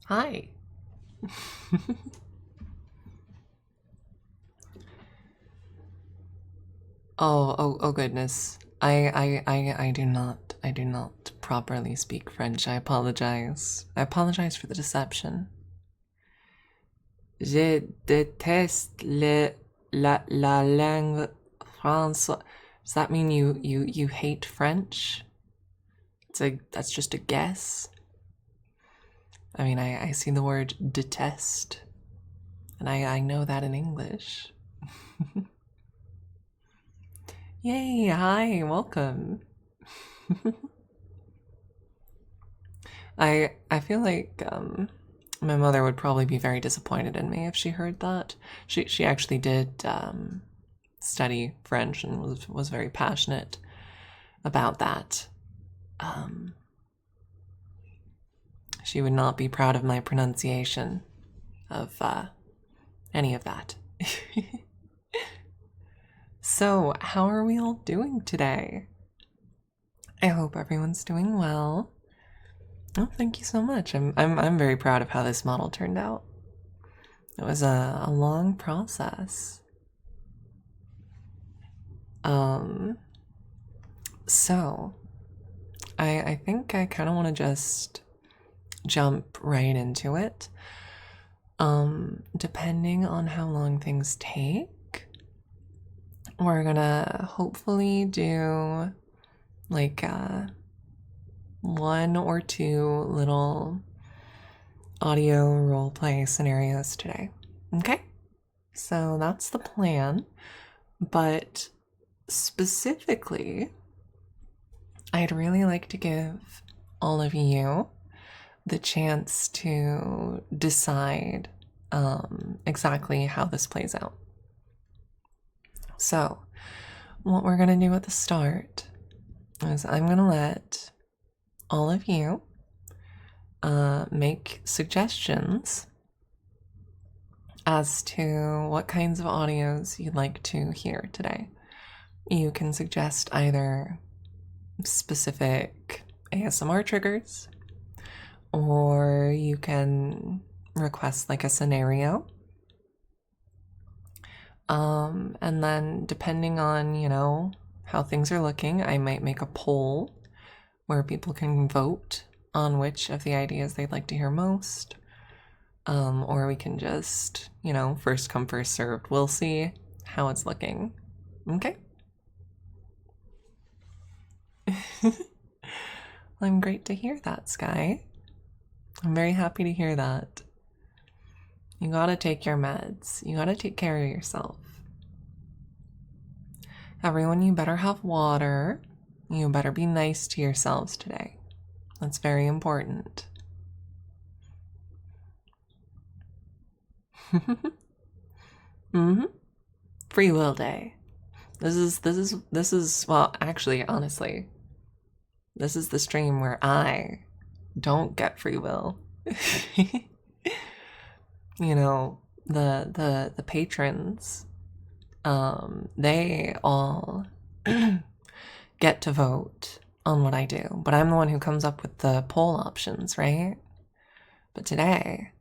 Hi. Oh goodness. I do not properly speak French. I apologize. I apologize for the deception. Je déteste la langue française. Does that mean you hate French? That's just a guess. I mean, I see the word detest, and I know that in English. Yay, hi, welcome. I feel like my mother would probably be very disappointed in me if she heard that. She actually did study French and was very passionate about that. She would not be proud of my pronunciation of any of that. So, how are we all doing today? I hope everyone's doing well. Oh, thank you so much. I'm very proud of how this model turned out. It was a long process. So I think I kind of want to just jump right into it. Depending on how long things take, we're gonna hopefully do like one or two little audio roleplay scenarios today. Okay? So that's the plan. But specifically, I'd really like to give all of you the chance to decide exactly how this plays out. So, what we're going to do at the start is I'm going to let all of you make suggestions as to what kinds of audios you'd like to hear today. You can suggest either specific ASMR triggers, or you can request like a scenario. And then depending on, how things are looking, I might make a poll where people can vote on which of the ideas they'd like to hear most. Or we can just, first come, first served. We'll see how it's looking. Okay? I'm great to hear that, Sky. I'm very happy to hear that. You gotta take your meds. You gotta take care of yourself. Everyone, you better have water. You better be nice to yourselves today. That's very important. Free will day. This is well, actually, honestly, this is the stream where I don't get free will. The patrons, they all get to vote on what I do, but I'm the one who comes up with the poll options, right? But today,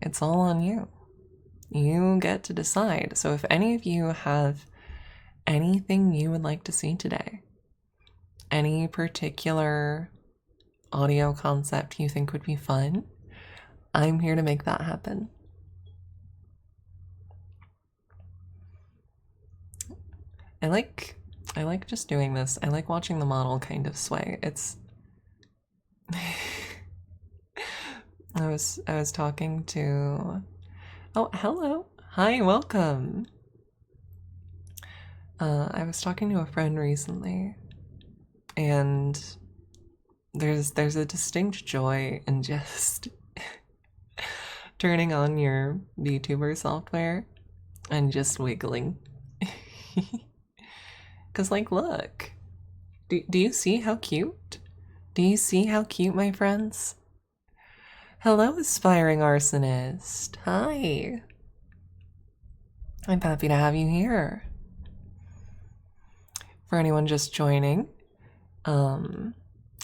it's all on you. You get to decide. So if any of you have anything you would like to see today, any particular audio concept you think would be fun, I'm here to make that happen. I like just doing this. I like watching the model kind of sway. It's I was talking to Oh, hello. Hi, welcome. I was talking to a friend recently, and there's a distinct joy in just turning on your VTuber software and just wiggling. Cause look, do you see how cute? Do you see how cute, my friends? Hello, aspiring arsonist. Hi. I'm happy to have you here. For anyone just joining,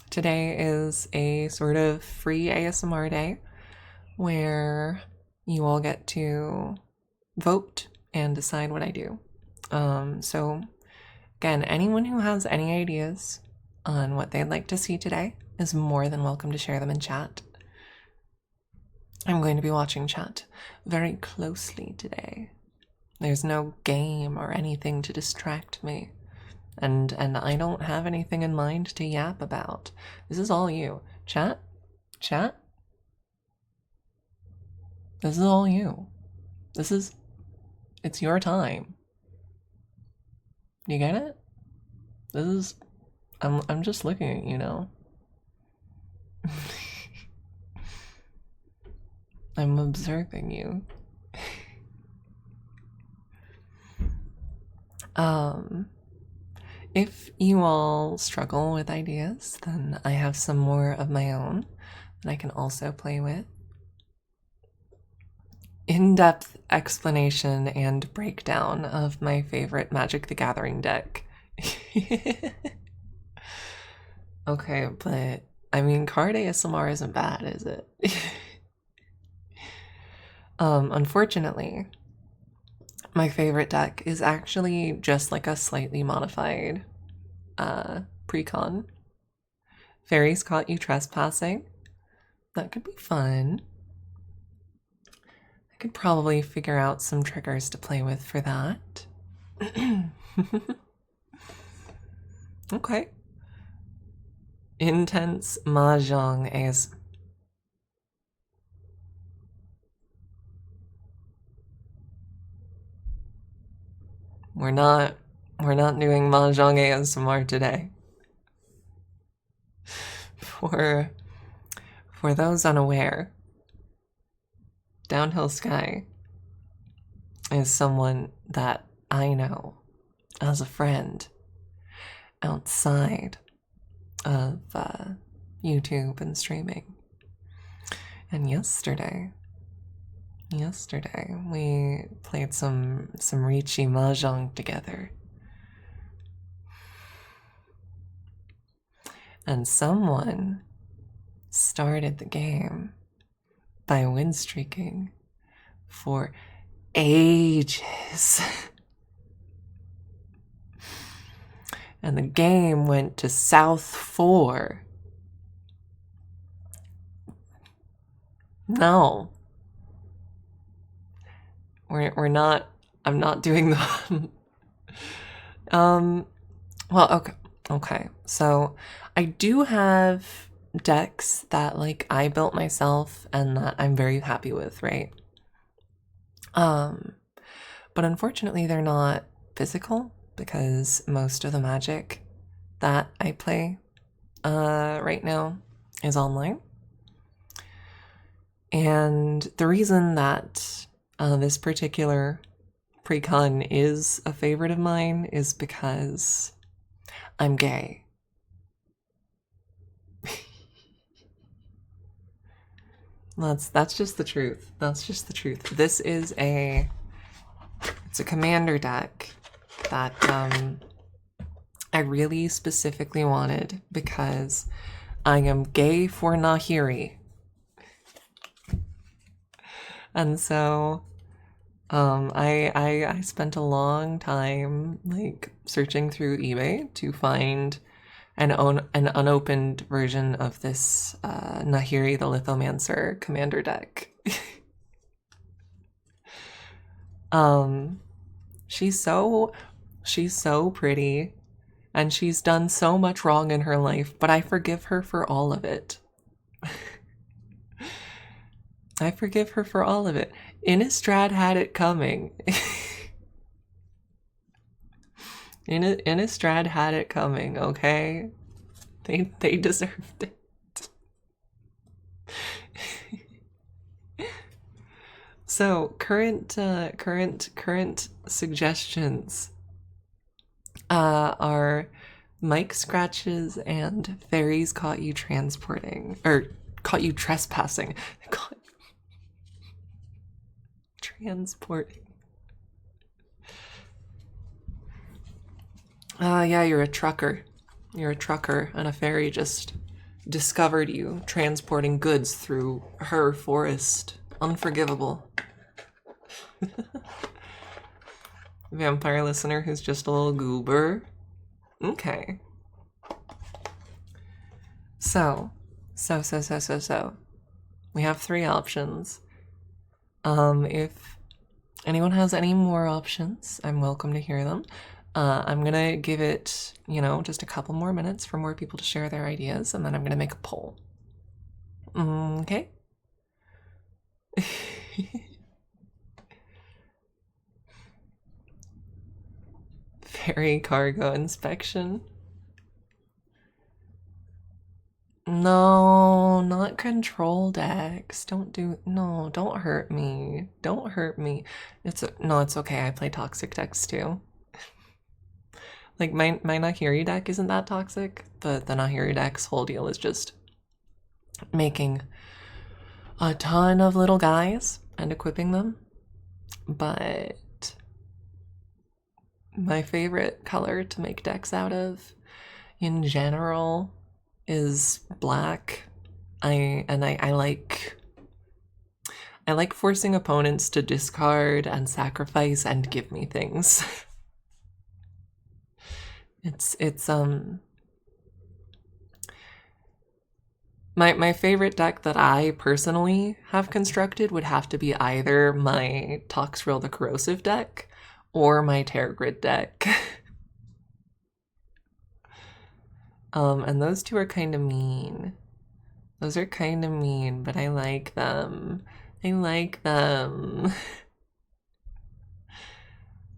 today is a sort of free ASMR day where you all get to vote and decide what I do. So again, anyone who has any ideas on what they'd like to see today is more than welcome to share them in chat. I'm going to be watching chat very closely today. There's no game or anything to distract me. And I don't have anything in mind to yap about. This is all you. Chat, This is all you. It's your time. You get it? I'm just looking at you now. I'm observing you. If you all struggle with ideas, then I have some more of my own that I can also play with. In-depth explanation and breakdown of my favorite Magic the Gathering deck. Okay, but I mean, card ASMR isn't bad, is it? Unfortunately, my favorite deck is actually just like a slightly modified precon. Fairies Caught You Trespassing. That could be fun. I could probably figure out some triggers to play with for that. Okay. Intense Mahjong AS. We're not doing Mahjong ASMR today. For those unaware, Downhill Sky is someone that I know as a friend outside of YouTube and streaming. And yesterday we played some Riichi Mahjong together. And someone started the game by win streaking for ages. And the game went to South 4. No. We're not, I'm not doing the well, okay. So I do have decks that like I built myself and that I'm very happy with, right? But unfortunately they're not physical because most of the Magic that I play right now is online. And the reason that this particular precon is a favorite of mine is because I'm gay. That's just the truth. That's just the truth. This is it's a commander deck that I really specifically wanted because I am gay for Nahiri. And so I spent a long time like searching through eBay to find an unopened version of this Nahiri the Lithomancer commander deck. She's so pretty and she's done so much wrong in her life, but I forgive her for all of it. I forgive her for all of it. Innistrad had it coming. Innistrad had it coming, okay? They deserved it. So, current suggestions are Mike Scratches and Fairies Caught You Transporting, or Caught You Trespassing. Transporting. Yeah, you're a trucker. You're a trucker, and a fairy just discovered you transporting goods through her forest. Unforgivable. Vampire listener who's just a little goober. Okay. So. We have 3 options. If anyone has any more options, I'm welcome to hear them. I'm gonna give it, just a couple more minutes for more people to share their ideas, and then I'm gonna make a poll. Okay? Ferry cargo inspection. No, not control decks. No, don't hurt me. Don't hurt me. No, it's okay. I play toxic decks too. Like my Nahiri deck isn't that toxic, but the Nahiri deck's whole deal is just making a ton of little guys and equipping them. But my favorite color to make decks out of in general is black. I like forcing opponents to discard and sacrifice and give me things. it's my favorite deck that I personally have constructed would have to be either my Toxrill the Corrosive deck or my Terragrid deck. And those two are kind of mean. Those are kind of mean, but I like them. I like them.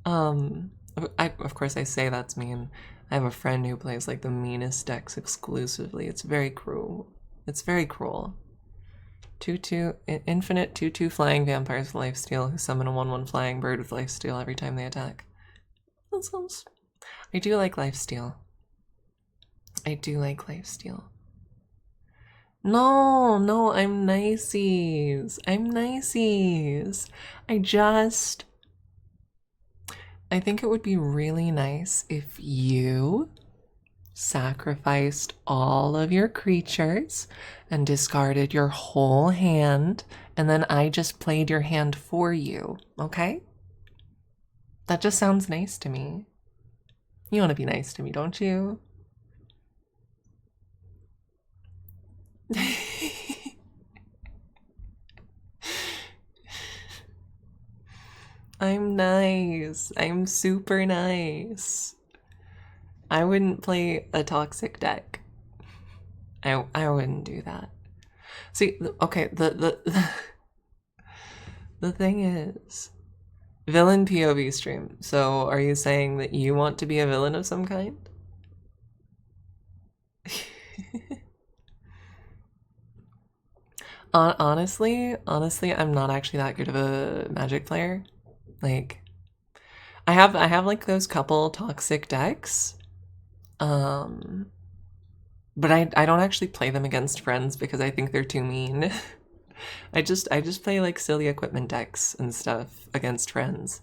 Of course I say that's mean. I have a friend who plays like the meanest decks exclusively. It's very cruel. It's very cruel. 2/2 infinite 2/2 flying vampires with lifesteal who summon a 1/1 flying bird with lifesteal every time they attack. That sounds. I do like lifesteal. I do like lifesteal. No, I'm niceys. I'm niceys. I think it would be really nice if you sacrificed all of your creatures and discarded your whole hand, and then I just played your hand for you, okay? That just sounds nice to me. You want to be nice to me, don't you? I'm nice. I'm super nice. I wouldn't play a toxic deck. I wouldn't do that. See, okay, the thing is, villain POV stream. So, are you saying that you want to be a villain of some kind? Honestly, I'm not actually that good of a Magic player. Like, I have like those couple toxic decks. But I don't actually play them against friends because I think they're too mean. I just play like silly equipment decks and stuff against friends.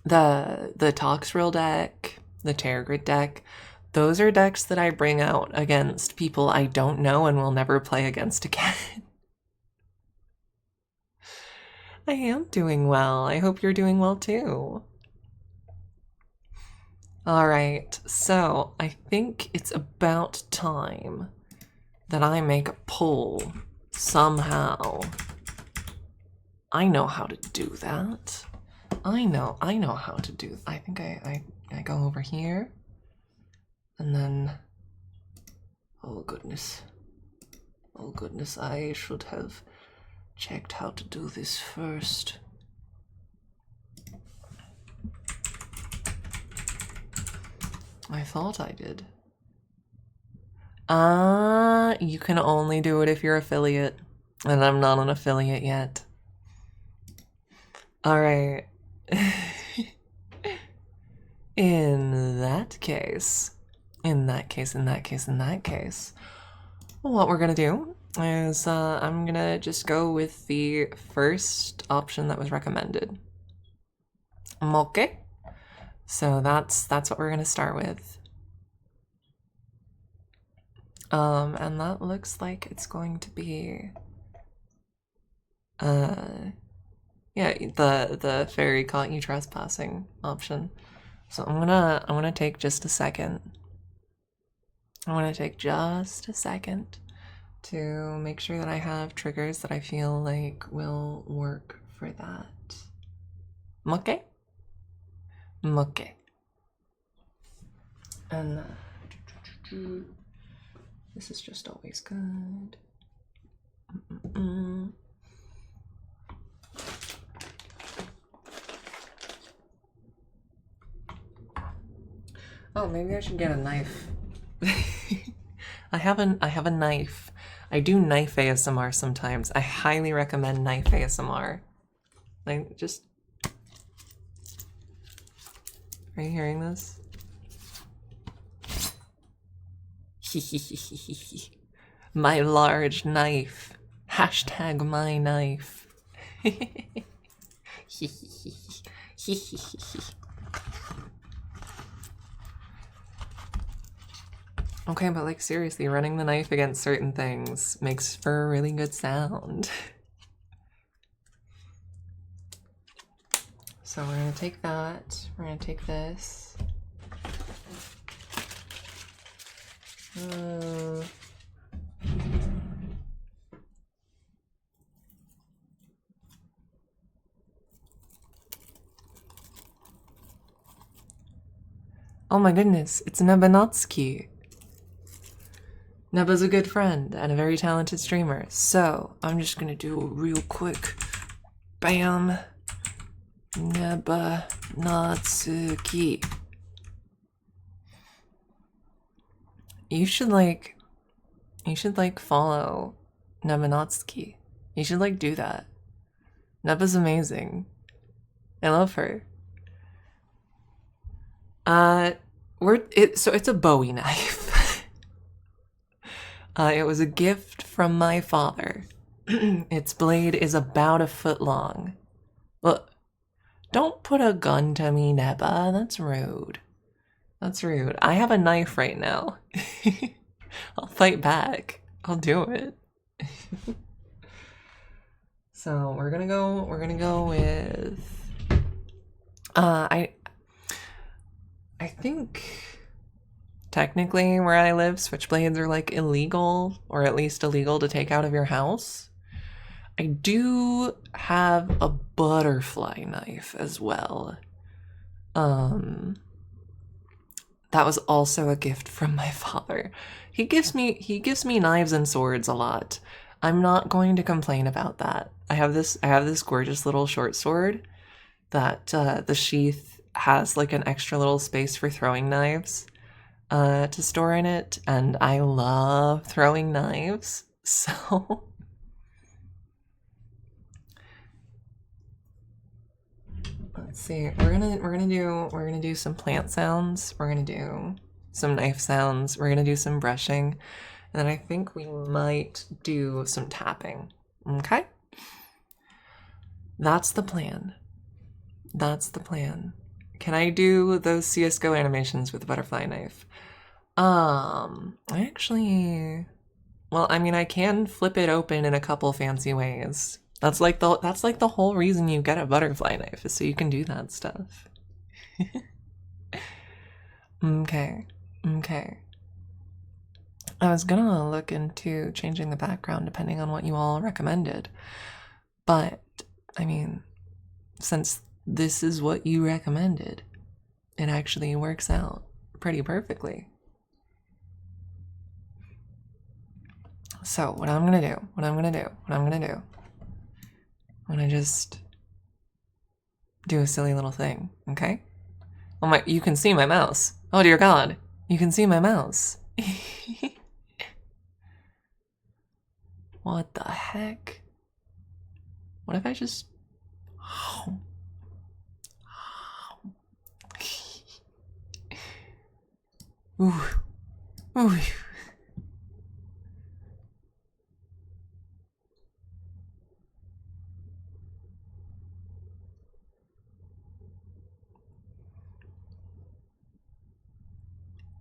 The Toxrill deck, the Terragrid deck, those are decks that I bring out against people I don't know and will never play against again. I am doing well. I hope you're doing well too. Alright, so I think it's about time that I make a poll somehow. I know how to do that. I know how to do. I think I go over here, and then, oh goodness, I should have checked how to do this first. I thought I did. You can only do it if you're affiliate, and I'm not an affiliate yet. Alright. In that case, what we're gonna do is I'm gonna just go with the first option that was recommended. Okay. So that's what we're gonna start with. And that looks like it's going to be yeah, the fairy caught you trespassing option. So I'm gonna take just a second. I want to take just a second to make sure that I have triggers that I feel like will work for that. Okay? Okay. And this is just always good. Oh, maybe I should get a knife. I have a knife. I do knife ASMR sometimes. I highly recommend knife ASMR. Like, just... Are you hearing this? My large knife. Hashtag my knife. Okay, but like seriously, running the knife against certain things makes for a really good sound. So we're gonna take that, we're gonna take this. Oh my goodness, it's Nebanotsky. Neba's a good friend and a very talented streamer, so I'm just gonna do a real quick bam. Nebanotsuki. You should like follow Nebanotsky. You should like do that. Neba's amazing. I love her. So it's a Bowie knife. It was a gift from my father. Its blade is about a foot long. Well, don't put a gun to me, Neba. That's rude. That's rude. I have a knife right now. I'll fight back. I'll do it. So we're gonna go with I think technically where I live, switchblades are like illegal, or at least illegal to take out of your house. I do have a butterfly knife as well. That was also a gift from my father. He gives me knives and swords a lot. I'm not going to complain about that. I have this gorgeous little short sword that the sheath has like an extra little space for throwing knives to store in it, and I love throwing knives. So let's see. We're gonna do some plant sounds. We're gonna do some knife sounds. We're gonna do some brushing, and then I think we might do some tapping. Okay? That's the plan. That's the plan. Can I do those CS:GO animations with the butterfly knife? I actually, well, I mean, I can flip it open in a couple fancy ways. That's like the whole reason you get a butterfly knife, is so you can do that stuff. Okay. Okay. I was gonna look into changing the background depending on what you all recommended. But, I mean, since this is what you recommended, it actually works out pretty perfectly. So, what I'm gonna do, I'm gonna just do a silly little thing, okay? Oh my, you can see my mouse. Oh dear God, you can see my mouse. What the heck? What if I just... Ooh. Ooh.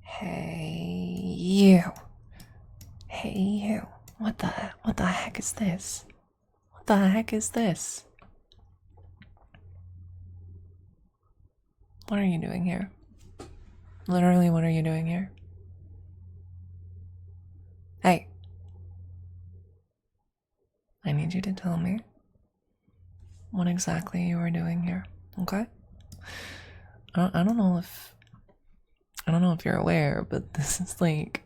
Hey you. Hey you. What the heck is this? What the heck is this? What are you doing here? Literally, what are you doing here? Hey. I need you to tell me what exactly you are doing here, okay? I don't know if you're aware, but this is like,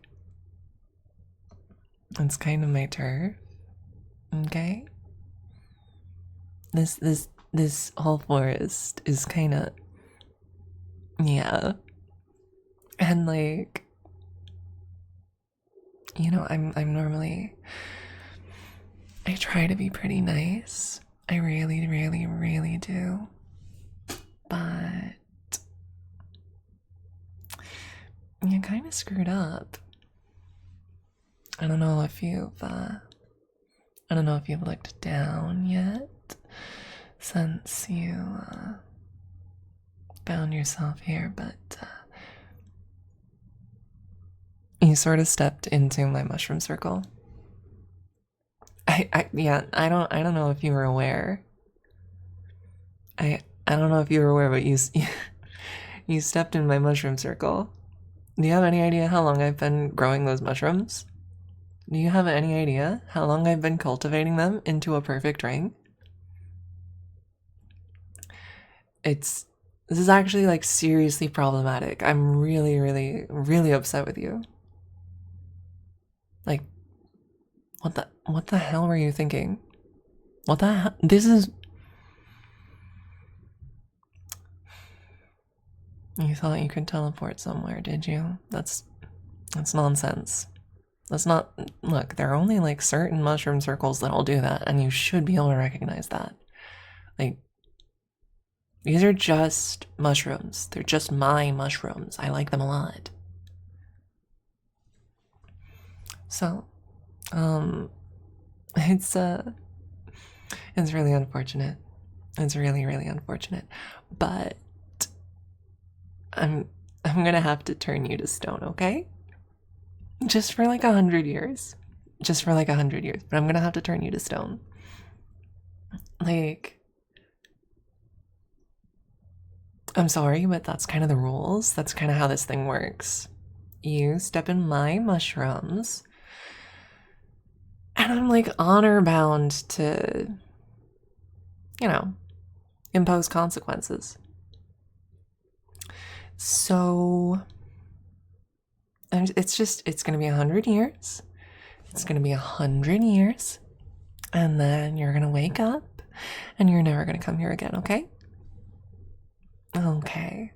it's kind of my turf, okay? This whole forest is kind of, yeah. And like, you know, I'm normally, I try to be pretty nice. I really, really, really do. But you kind of screwed up. I don't know if you've looked down yet since you found yourself here, but you sort of stepped into my mushroom circle. I don't know if you were aware. I don't know if you were aware, but you stepped in my mushroom circle. Do you have any idea how long I've been growing those mushrooms? Do you have any idea how long I've been cultivating them into a perfect ring? This is actually like seriously problematic. I'm really, really, really upset with you. Like, what the hell were you thinking? What the hell? You thought you could teleport somewhere, did you? That's nonsense. That's not, look, there are only like certain mushroom circles that'll do that, and you should be able to recognize that. Like, these are just mushrooms. They're just my mushrooms. I like them a lot. So, it's really unfortunate. It's really, really unfortunate. But I'm gonna have to turn you to stone, okay? Just for like 100 years. Just for like 100 years. But I'm gonna have to turn you to stone. Like, I'm sorry, but that's kind of the rules. That's kind of how this thing works. You step in my mushrooms, and I'm like honor bound to, you know, impose consequences. So, it's gonna be 100 years. It's gonna be 100 years, and then you're gonna wake up, and you're never gonna come here again, okay? Okay.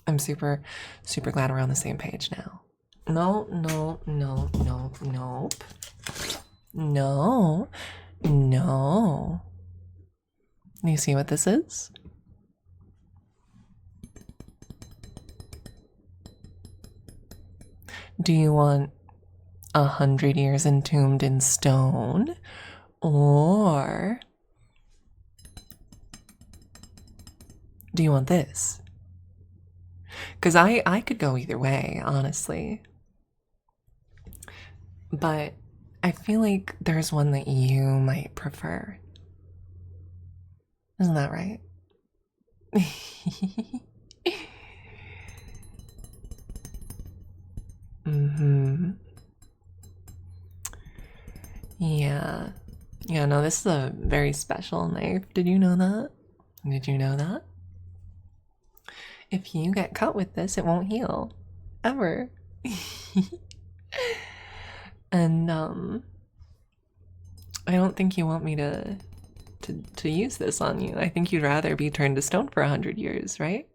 I'm super, super glad we're on the same page now. No. Nope. No. Do you see what this is? Do you want 100 years entombed in stone? Or do you want this? Because I could go either way, honestly. But I feel like there's one that you might prefer. Isn't that right? Mm-hmm. Yeah. Yeah, no, this is a very special knife. Did you know that? Did you know that? If you get cut with this, it won't heal. Ever. And I don't think you want me to use this on you. I think you'd rather be turned to stone for 100 years, right?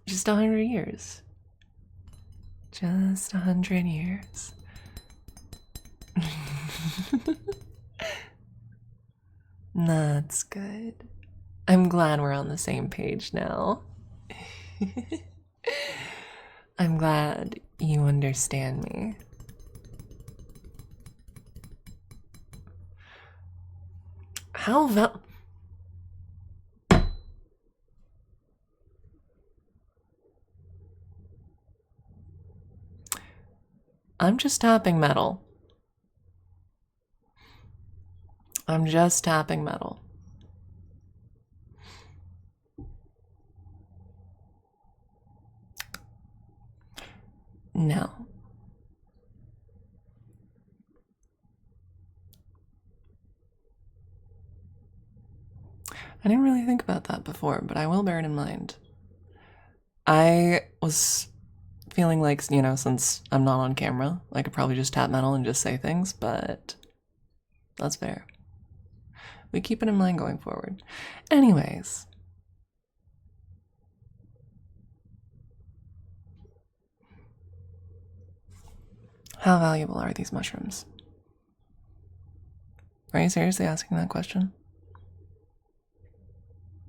Just 100 years. Just 100 years. That's good. I'm glad we're on the same page now. I'm glad you understand me. How about... I'm just tapping metal. I'm just tapping metal. No. I didn't really think about that before, but I will bear it in mind. I was feeling like, you know, since I'm not on camera, I could probably just tap metal and just say things, but that's fair. We keep it in mind going forward. Anyways. How valuable are these mushrooms? Are you seriously asking that question?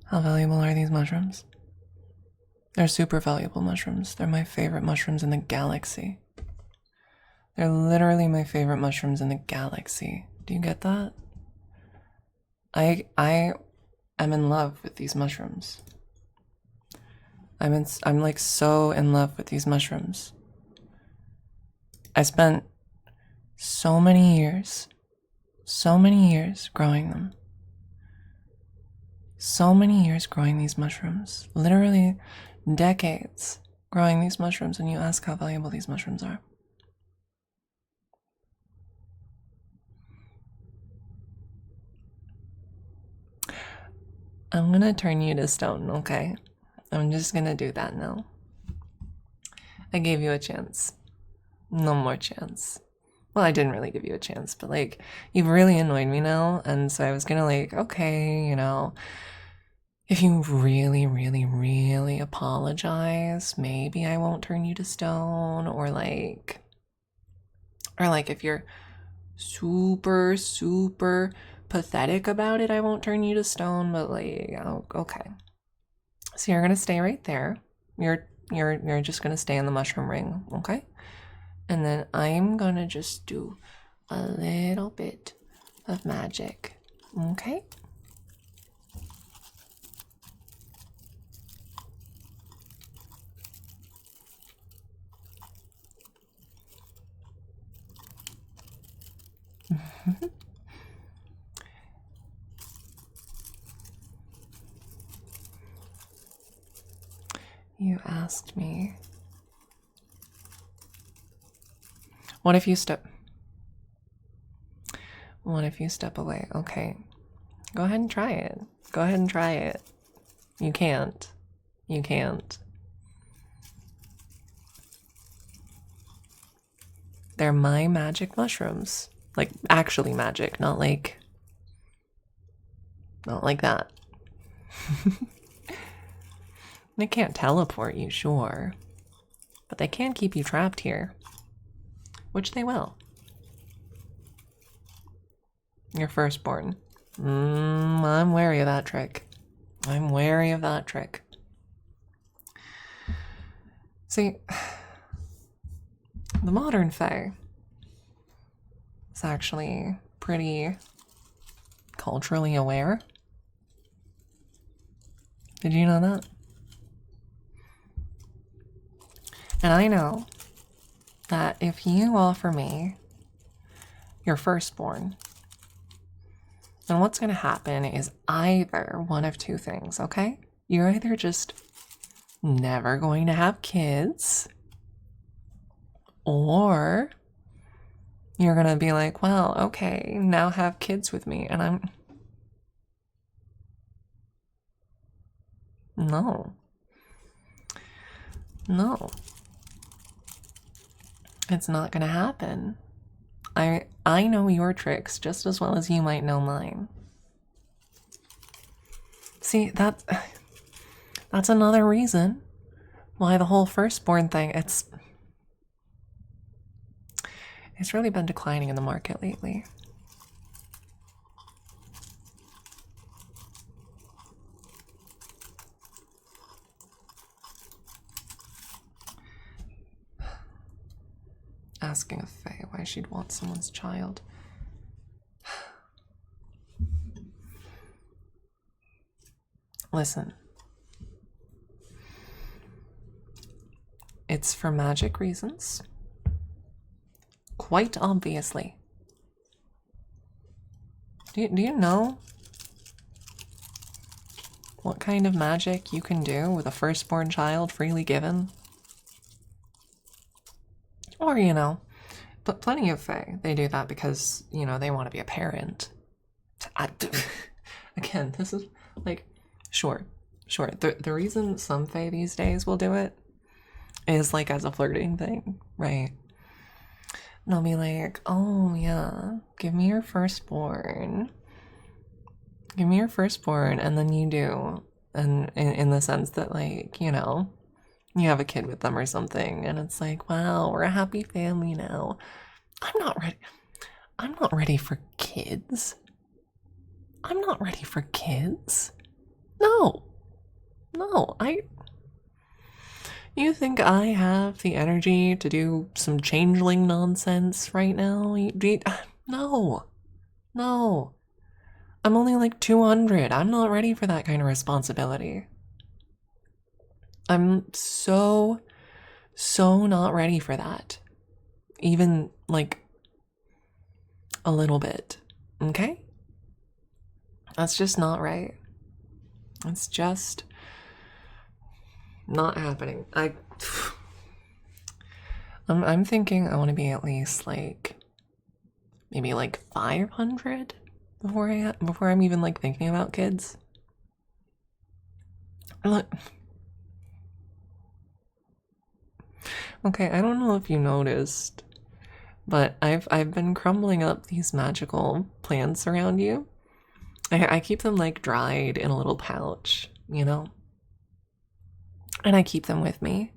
How valuable are these mushrooms? They're super valuable mushrooms. They're my favorite mushrooms in the galaxy. They're literally my favorite mushrooms in the galaxy. Do you get that? I am in love with these mushrooms. I'm like so in love with these mushrooms. I spent so many years growing them. So many years growing these mushrooms. Literally decades growing these mushrooms, and you ask how valuable these mushrooms are. I'm gonna turn you to stone, okay? I'm just gonna do that now. I gave you a chance. No more chance. Well, I didn't really give you a chance, but like, you've really annoyed me now, and so I was gonna like, okay, you know, if you really, really, really apologize, maybe I won't turn you to stone, or like if you're super, super pathetic about it, I won't turn you to stone, but like, oh, okay. So you're gonna stay right there. You're just gonna stay in the mushroom ring, okay? And then I'm gonna just do a little bit of magic, okay? You asked me. What if you step away? Okay. Go ahead and try it. Go ahead and try it. You can't. You can't. They're my magic mushrooms. Like actually magic, not like that. They can't teleport you, sure. But they can keep you trapped here. Which they will. Your firstborn. I'm wary of that trick. I'm wary of that trick. See, the modern Fae is actually pretty culturally aware. Did you know that? And I know that if you offer me your firstborn, then what's going to happen is either one of two things, okay? You're either just never going to have kids, or you're going to be like, well, okay, now have kids with me. And I'm... No. No. It's not going to happen. I know your tricks just as well as you might know mine. See, that's another reason why the whole firstborn thing, it's really been declining in the market lately. Asking a Fae why she'd want someone's child. Listen. It's for magic reasons. Quite obviously. Do you know what kind of magic you can do with a firstborn child freely given? Or, you know, but plenty of Fae, they do that because, you know, they want to be a parent. Again, this is like, sure. The reason some Fae these days will do it is like as a flirting thing, right? And they'll be like, oh yeah, give me your firstborn. Give me your firstborn, and then you do. And in the sense that, like, you know, you have a kid with them or something, and it's like, wow, we're a happy family now. I'm not ready. I'm not ready for kids. I'm not ready for kids. No. No, You think I have the energy to do some changeling nonsense right now? No. No. I'm only like 200. I'm not ready for that kind of responsibility. I'm so not ready for that. Even like a little bit. Okay? That's just not right. It's just not happening. I'm thinking I want to be at least like maybe like 500 before I'm even like thinking about kids. Look. Okay, I don't know if you noticed, but I've been crumbling up these magical plants around you. I keep them like dried in a little pouch, you know? And I keep them with me.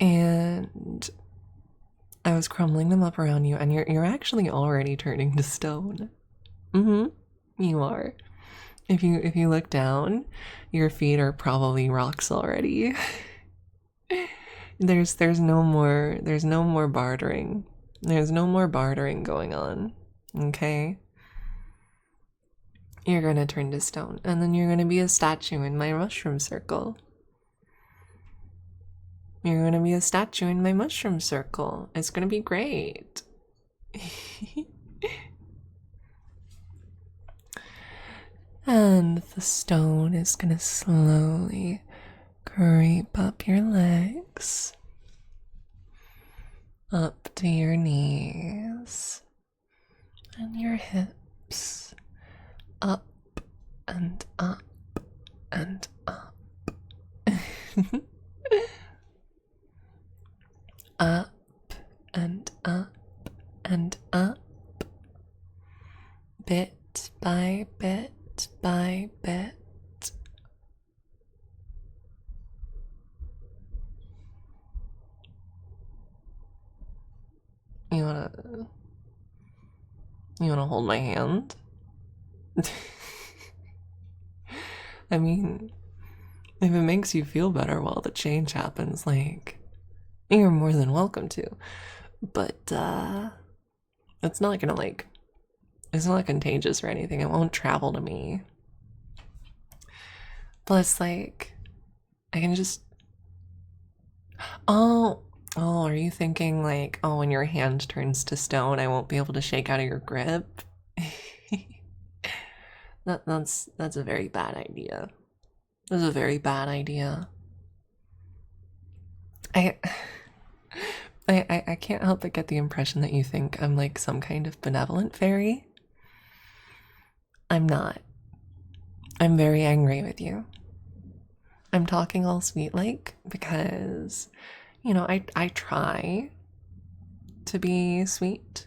And I was crumbling them up around you, and you're actually already turning to stone. Mm-hmm. You are. If you look down, your feet are probably rocks already. There's no more bartering. There's no more bartering going on. Okay? You're gonna turn to stone, and then you're gonna be a statue in my mushroom circle. You're gonna be a statue in my mushroom circle. It's gonna be great. And the stone is gonna slowly creep up your legs, up to your knees, and your hips, up and up and up. Up and up and up, bit by bit by bit. You wanna hold my hand? I mean, if it makes you feel better while the change happens, like, you're more than welcome to. But, it's not gonna, like, it's not contagious or anything. It won't travel to me. Plus, like, I can just. Oh, are you thinking, like, oh, when your hand turns to stone, I won't be able to shake out of your grip? That's a very bad idea. That's a very bad idea. I can't help but get the impression that you think I'm like some kind of benevolent fairy. I'm not. I'm very angry with you. I'm talking all sweet like because, I try to be sweet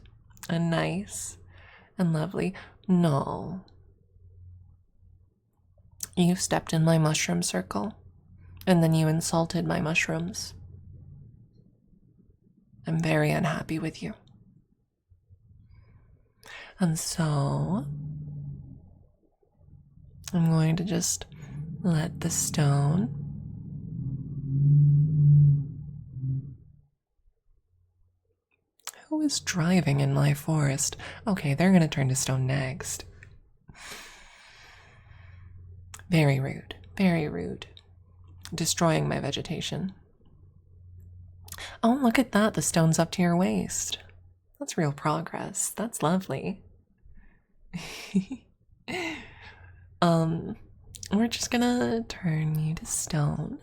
and nice and lovely. No. You stepped in my mushroom circle, and then you insulted my mushrooms. I'm very unhappy with you. And so, I'm going to just let the stone Who is driving in my forest? Okay, they're gonna turn to stone next. Very rude. Very rude. Destroying my vegetation. Oh, look at that. The stone's up to your waist. That's real progress. That's lovely. We're just gonna turn you to stone.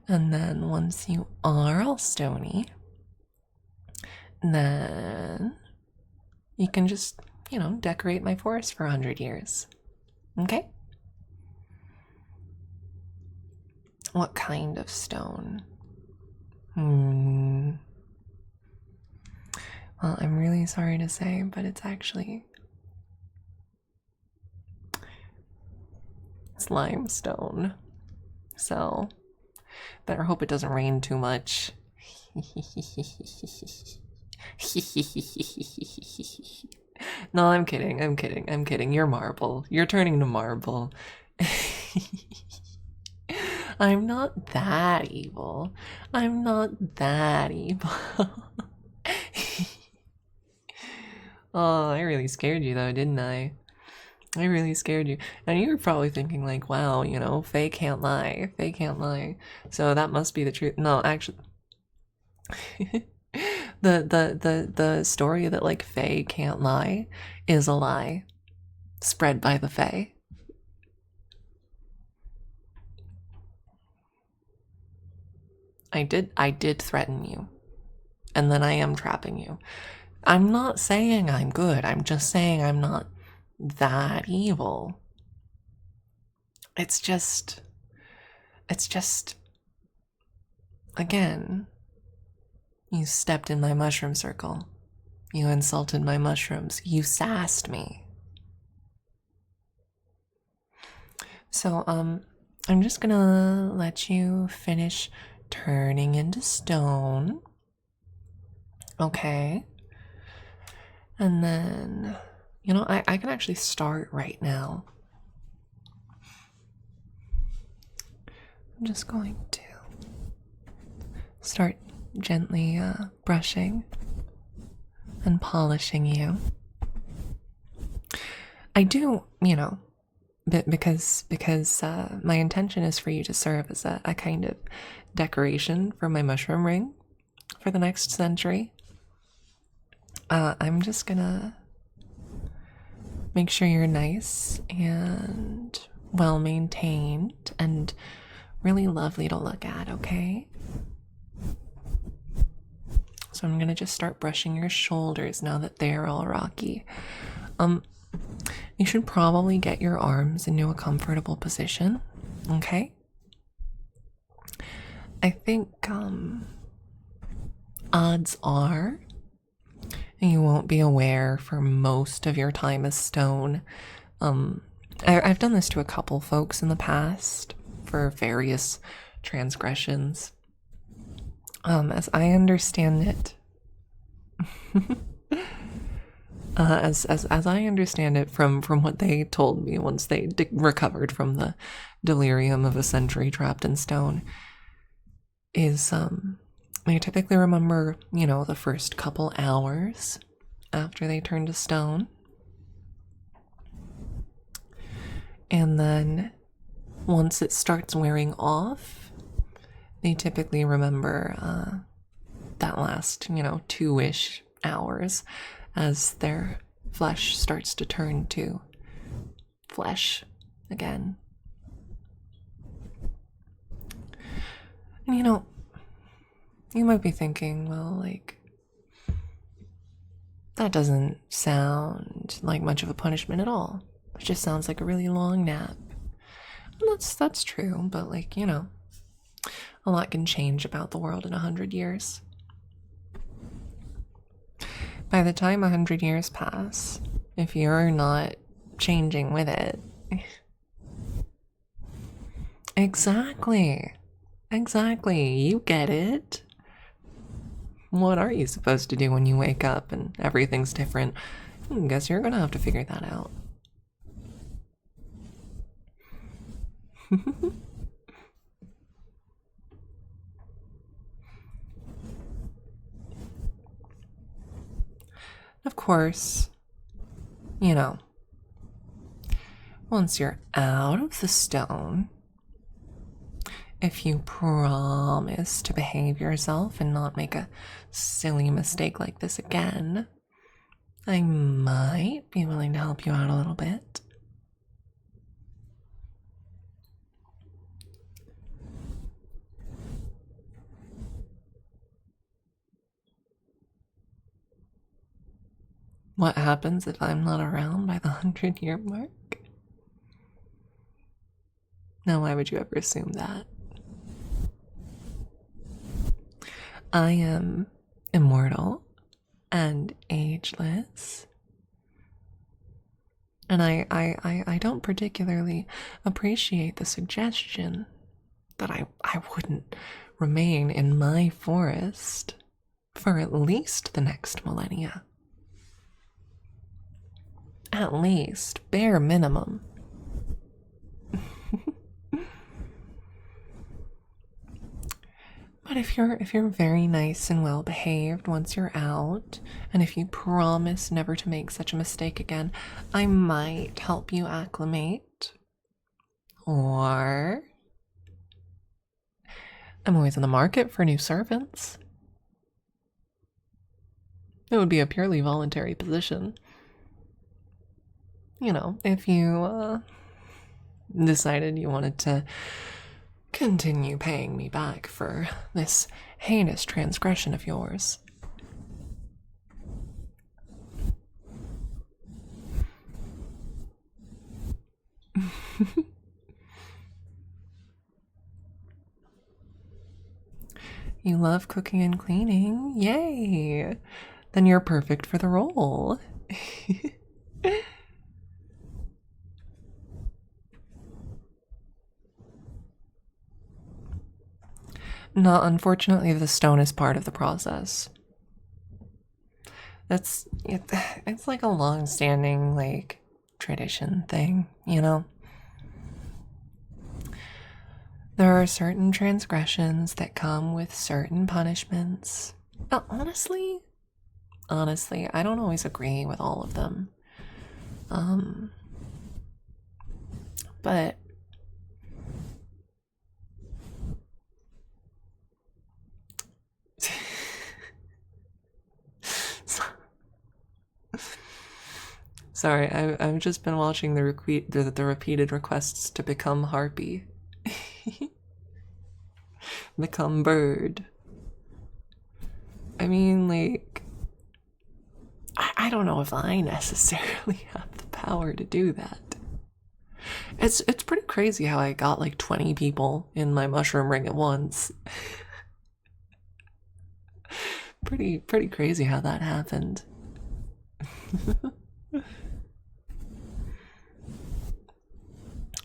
And then once you are all stony, then you can just, decorate my forest for 100 years. Okay? What kind of stone? Well, I'm really sorry to say, but it's limestone. So, Better hope it doesn't rain too much. No, I'm kidding. I'm kidding. I'm kidding. You're marble. You're turning to marble. I'm not that evil. I'm not that evil. Oh, I really scared you though, didn't I? I really scared you. And you were probably thinking like, wow, you know, Faye can't lie. Faye can't lie. So that must be the truth. No, actually the story that like Faye can't lie is a lie spread by the Faye. I did threaten you. And then I am trapping you. I'm not saying I'm good. I'm just saying I'm not that evil. It's just again, you stepped in my mushroom circle. You insulted my mushrooms. You sassed me. So, I'm just gonna let you finish turning into stone. Okay. And then, you know, I can actually start right now. I'm just going to start gently brushing and polishing you. I do, you know, because my intention is for you to serve as a kind of decoration for my mushroom ring for the next century. I'm just gonna make sure you're nice and well maintained and really lovely to look at, okay? So I'm gonna just start brushing your shoulders now that they're all rocky. You should probably get your arms into a comfortable position, okay? I think, odds are you won't be aware for most of your time as stone. I've done this to a couple folks in the past for various transgressions. As I understand it, as I understand it from what they told me once they recovered from the delirium of a century trapped in stone, is they typically remember, you know, the first couple hours after they turn to stone. And then once it starts wearing off, they typically remember that last, you know, 2-ish hours as their flesh starts to turn to flesh again. And you know, you might be thinking, well, like, that doesn't sound like much of a punishment at all. It just sounds like a really long nap. And that's true, but like, you know, a lot can change about the world in 100 years. By the time 100 years pass, if you're not changing with it. Exactly. You get it. What are you supposed to do when you wake up and everything's different? I guess you're gonna have to figure that out. Of course, you know, once you're out of the stone, if you promise to behave yourself and not make a silly mistake like this again, I might be willing to help you out a little bit. What happens if I'm not around by the 100-year mark? Now, why would you ever assume that? I am immortal and ageless. And I don't particularly appreciate the suggestion that I wouldn't remain in my forest for at least the next millennia. At least, bare minimum. But if you're very nice and well behaved once you're out, and if you promise never to make such a mistake again, I might help you acclimate. Or I'm always in the market for new servants. It would be a purely voluntary position. You know, if you decided you wanted to continue paying me back for this heinous transgression of yours. You love cooking and cleaning? Yay! Then you're perfect for the role. No, unfortunately, the stone is part of the process. It's like a long-standing, like, tradition thing, you know? There are certain transgressions that come with certain punishments. But honestly, I don't always agree with all of them. But sorry, I've just been watching the repeated requests to become harpy. Become bird. I mean, like, I don't know if I necessarily have the power to do that. It's pretty crazy how I got like 20 people in my mushroom ring at once. Pretty crazy how that happened.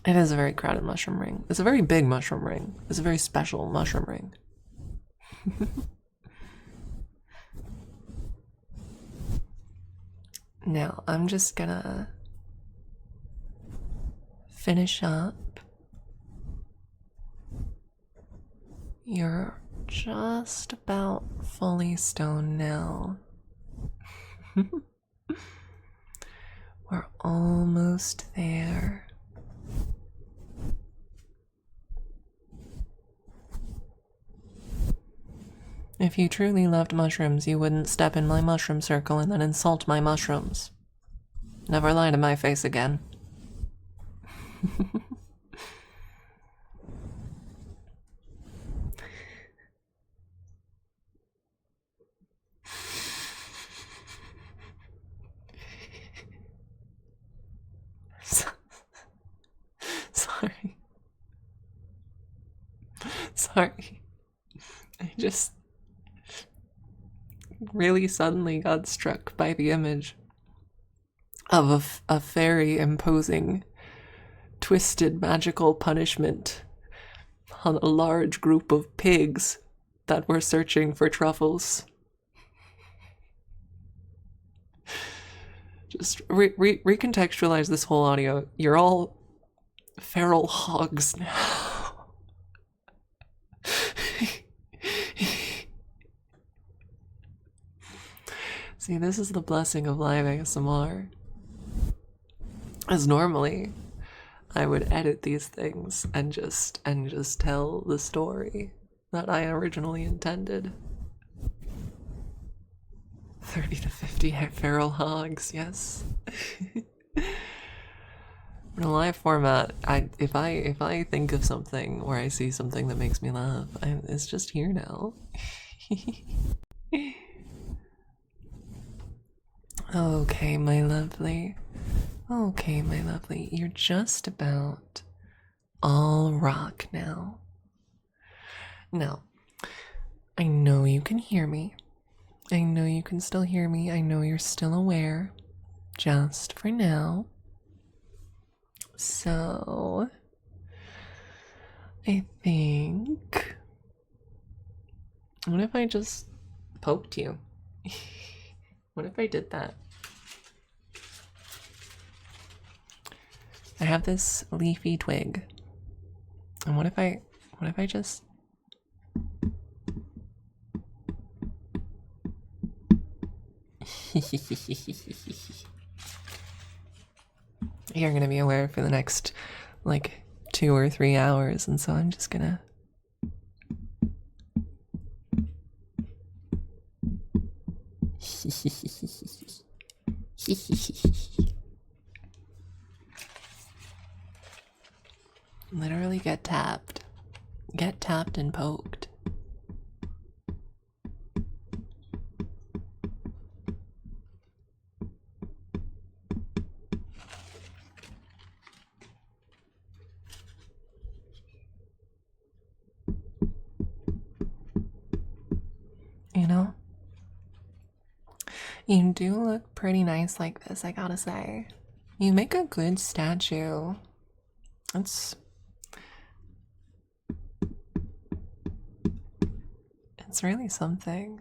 It is a very crowded mushroom ring. It's a very big mushroom ring. It's a very special mushroom ring. Now, I'm just gonna finish up. You're just about fully stoned now. We're almost there. If you truly loved mushrooms, you wouldn't step in my mushroom circle and then insult my mushrooms. Never lie to my face again. Sorry. Sorry. I just really suddenly got struck by the image of a fairy imposing twisted magical punishment on a large group of pigs that were searching for truffles. Just recontextualize this whole audio. You're all feral hogs now. See, this is the blessing of live ASMR. As normally, I would edit these things and just tell the story that I originally intended. 30 to 50 feral hogs, yes. In a live format, if I think of something or I see something that makes me laugh, it's just here now. Okay, my lovely. Okay, my lovely. You're just about all rock now. Now, I know you can hear me. I know you can still hear me. I know you're still aware. Just for now. So, I think. What if I just poked you? What if I did that? I have this leafy twig. And what if I just You're gonna be aware for the next like 2 or 3 hours, and so I'm just gonna literally get tapped. Get tapped and poked. You know? You do look pretty nice like this, I gotta say. You make a good statue. It's really something.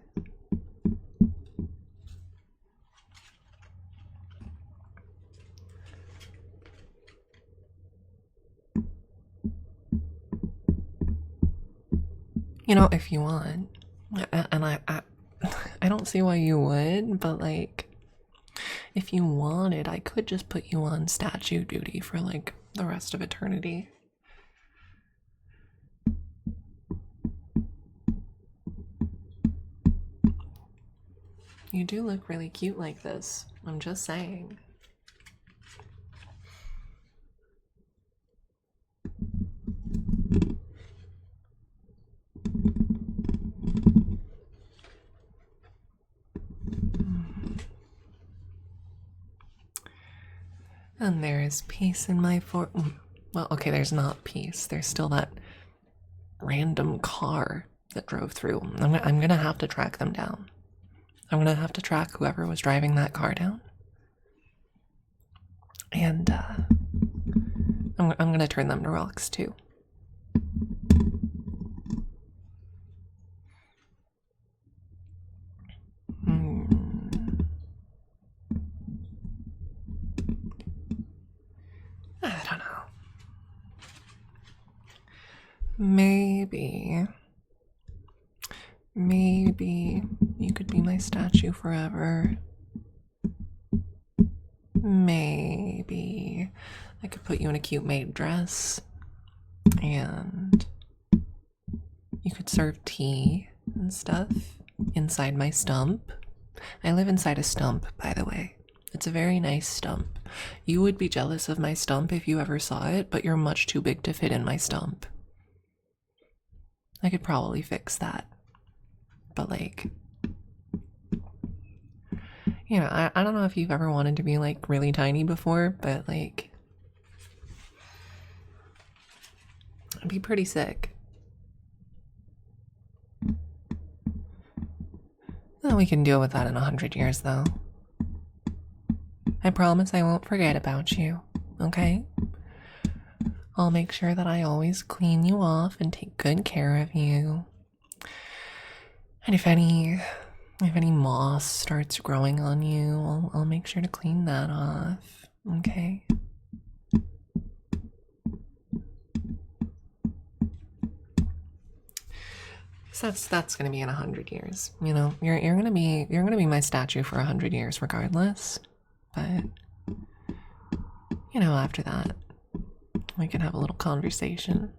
You know, if you want, and I don't see why you would, but like, if you wanted, I could just put you on statue duty for like the rest of eternity. You do look really cute like this. I'm just saying. And there is peace in my well, okay, there's not peace. There's still that random car that drove through. I'm gonna have to track them down. I'm gonna have to track whoever was driving that car down. And I'm gonna turn them to rocks too. I don't know. Maybe you could be my statue forever. Maybe I could put you in a cute maid dress and you could serve tea and stuff inside my stump. I live inside a stump, by the way. It's a very nice stump. You would be jealous of my stump if you ever saw it, but you're much too big to fit in my stump. I could probably fix that. But like, you know, I don't know if you've ever wanted to be like really tiny before, but like, it'd be pretty sick. Well, we can deal with that in 100 years though. I promise I won't forget about you, okay? I'll make sure that I always clean you off and take good care of you. And if any moss starts growing on you, I'll make sure to clean that off, okay? So that's gonna be in 100 years. You know, you're gonna be my statue for 100 years regardless. But you know, after that, we can have a little conversation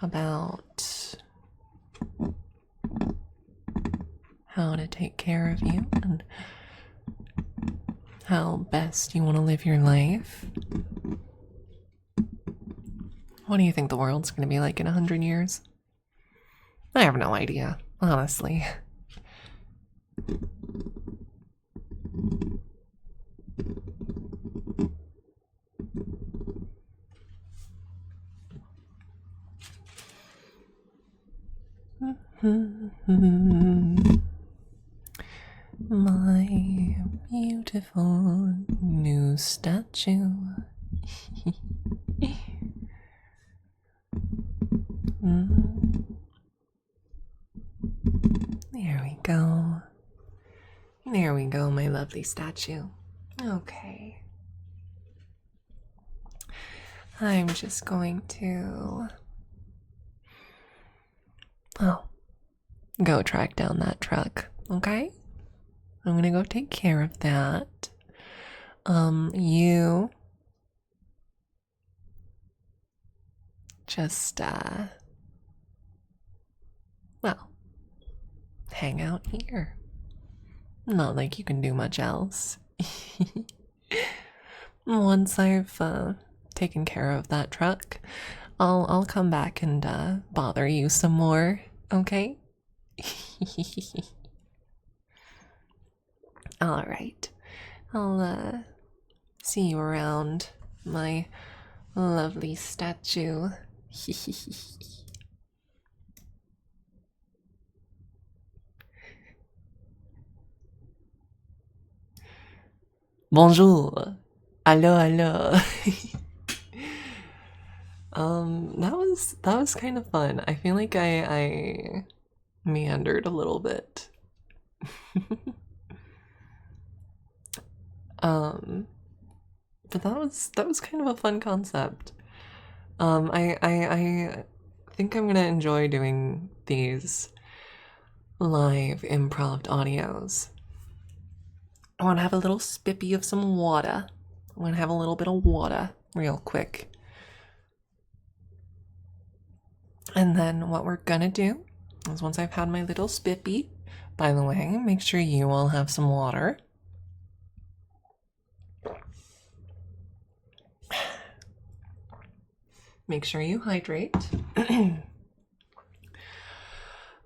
about how to take care of you and how best you want to live your life. What do you think the world's going to be like in 100 years? I have no idea, honestly. My beautiful new statue. Mm. There we go. There we go, my lovely statue. Okay. I'm just going to. Oh, go track down that truck, okay? I'm gonna go take care of that. You just, well, hang out here. Not like you can do much else. Once I've taken care of that truck, I'll come back and bother you some more, okay? All right. I'll see you around, my lovely statue. Bonjour. Allo, allo. that was kind of fun. I feel like I meandered a little bit. But that was kind of a fun concept. I think I'm gonna enjoy doing these live improv audios. I want to have a little spippy of some water. I want to have a little bit of water real quick. And then what we're gonna do is once I've had my little spippy, by the way, make sure you all have some water. Make sure you hydrate.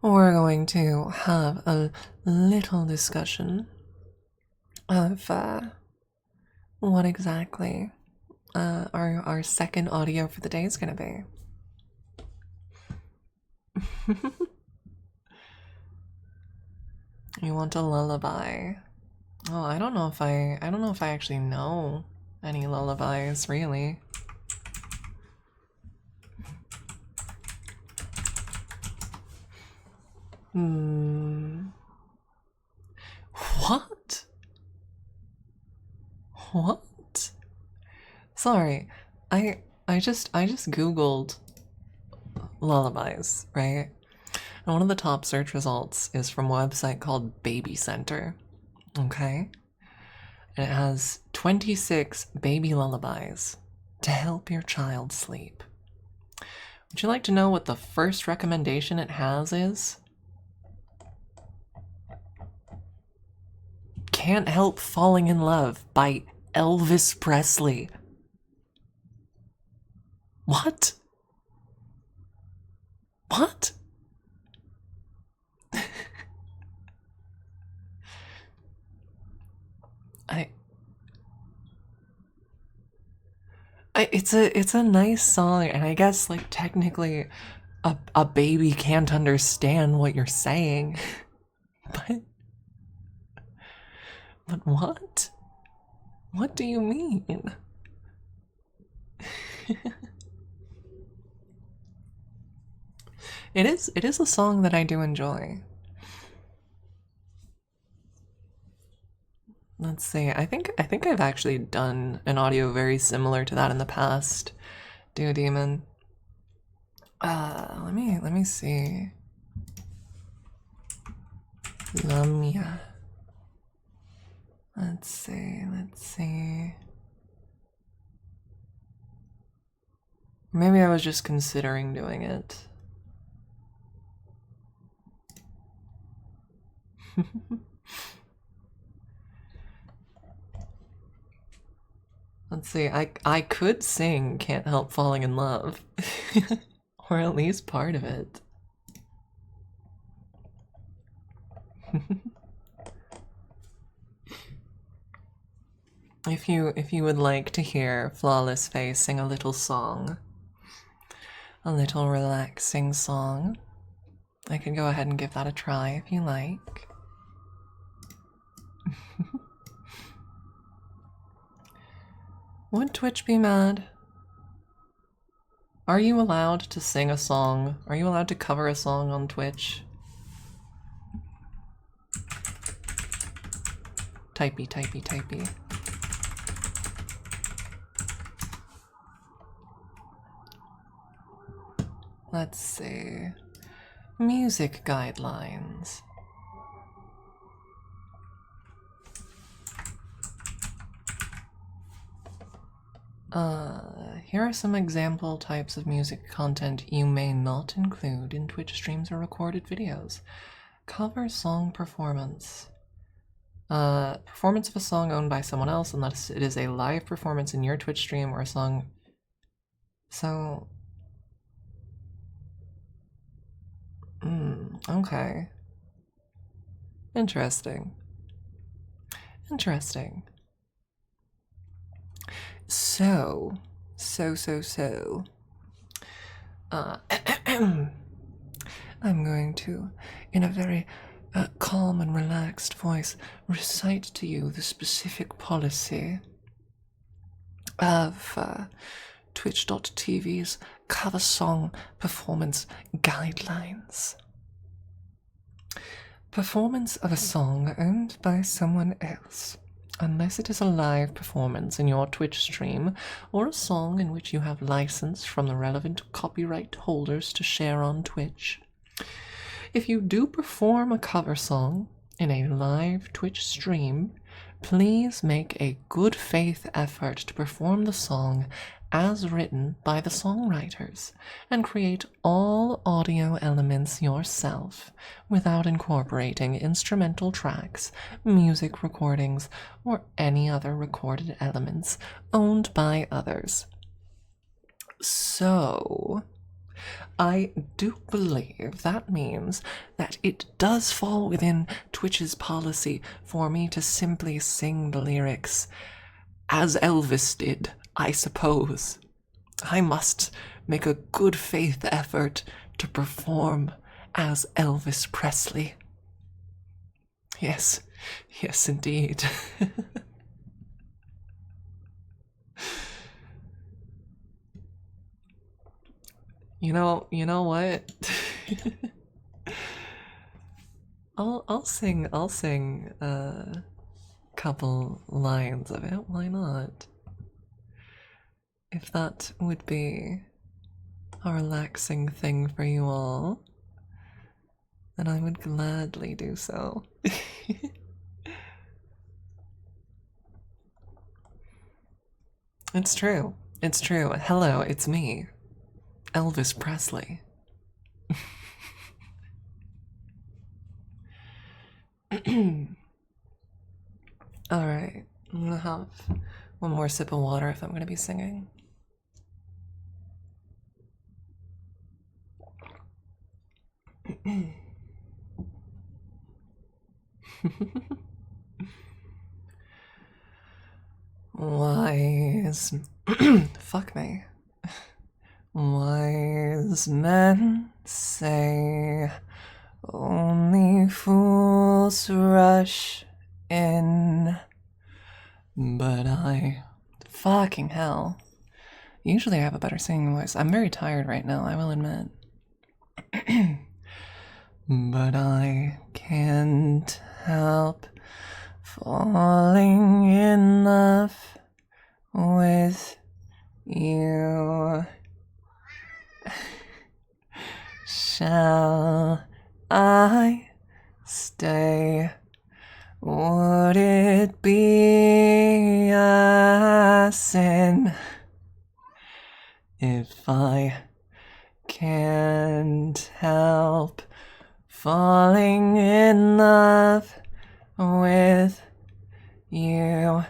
We're going to have a little discussion of what exactly our second audio for the day is going to be. You want a lullaby? Oh, I don't know if I actually know any lullabies, really. What? What? Sorry, I just googled lullabies, right? And one of the top search results is from a website called Baby Center. Okay? And it has 26 baby lullabies to help your child sleep. Would you like to know what the first recommendation it has is? Can't Help Falling in Love by Elvis Presley. What? What? it's a nice song, and I guess like technically a baby can't understand what you're saying. But what? What do you mean? It is a song that I do enjoy. Let's see. I think I've actually done an audio very similar to that in the past. Do Demon. Let me see. Lamia. Let's see. Maybe I was just considering doing it. Let's see, I could sing Can't Help Falling in Love. Or at least part of it. If you would like to hear Flawless Face sing a little song, a little relaxing song, I could go ahead and give that a try if you like. Would Twitch be mad? Are you allowed to sing a song? Are you allowed to cover a song on Twitch? Typey, typey, typey. Let's see. Music guidelines. Here are some example types of music content you may not include in Twitch streams or recorded videos. Cover song performance. Performance of a song owned by someone else unless it is a live performance in your Twitch stream or a song. So... okay. Interesting. Interesting. So... I'm going to, in a very calm and relaxed voice, recite to you the specific policy of Twitch.tv's cover song performance guidelines. Performance of a song owned by someone else, unless it is a live performance in your Twitch stream or a song in which you have license from the relevant copyright holders to share on Twitch. If you do perform a cover song in a live Twitch stream, please make a good faith effort to perform the song as written by the songwriters and create all audio elements yourself without incorporating instrumental tracks, music recordings, or any other recorded elements owned by others. So, I do believe that means that it does fall within Twitch's policy for me to simply sing the lyrics as Elvis did, I suppose. I must make a good faith effort to perform as Elvis Presley. Yes, yes indeed. You know what? I'll sing a couple lines of it. Why not? If that would be a relaxing thing for you all, then I would gladly do so. It's true. It's true. Hello, it's me, Elvis Presley. Alright, I'm gonna have one more sip of water if I'm gonna be singing. Wise... Fuck me. Wise men say only fools rush in, but I... Fucking hell. Usually I have a better singing voice. I'm very tired right now, I will admit. But I can't help falling in love with you. Shall I stay? Would it be a sin if I can't help falling in love with you?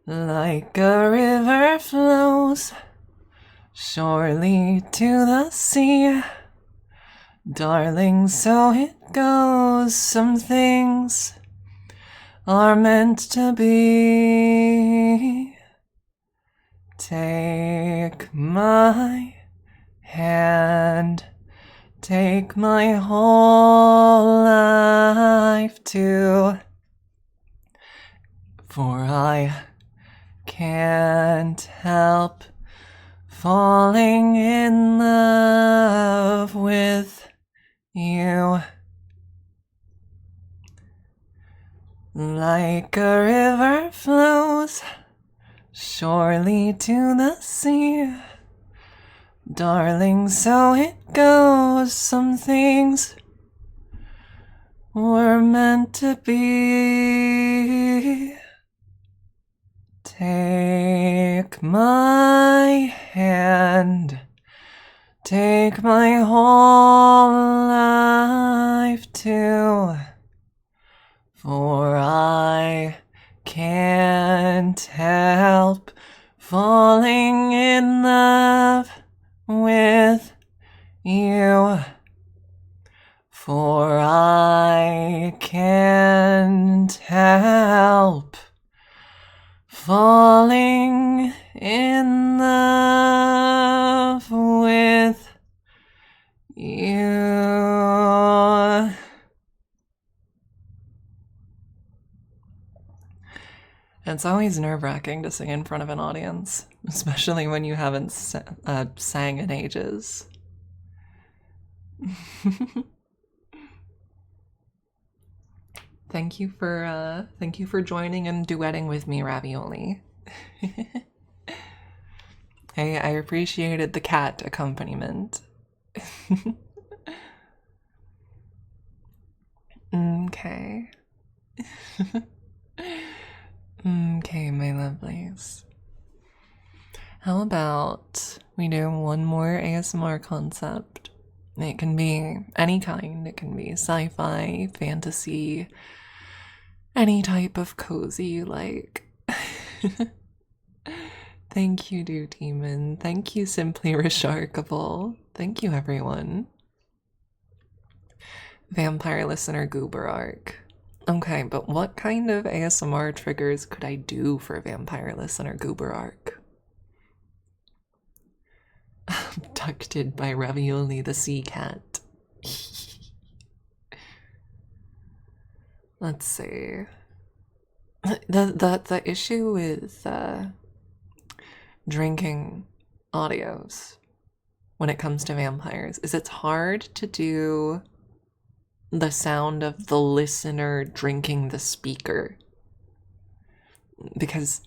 Like a river flows surely to the sea, darling, so it goes. Some things are meant to be. Take my hand, take my whole life too, for I can't help falling in love with you. Like a river flows surely to the sea. Darling, so it goes. Some things were meant to be. Take my hand, take my whole life too, for I can't help falling in love with you. For I can't help falling in love with you. It's always nerve-wracking to sing in front of an audience, especially when you haven't sang in ages. Thank you for joining and duetting with me, Ravioli. Hey, I appreciated the cat accompaniment. Okay. Okay, my lovelies. How about we do one more ASMR concept? It can be any kind. It can be sci-fi, fantasy, any type of cozy you like. Thank you, Do Demon. Thank you, Simply Resharkable. Thank you, everyone. Vampire Listener Goober Arc. Okay, but what kind of ASMR triggers could I do for Vampire Listener Goober Arc? Abducted by Ravioli the Sea Cat. Let's see. The issue with drinking audios when it comes to vampires is it's hard to do the sound of the listener drinking the speaker, because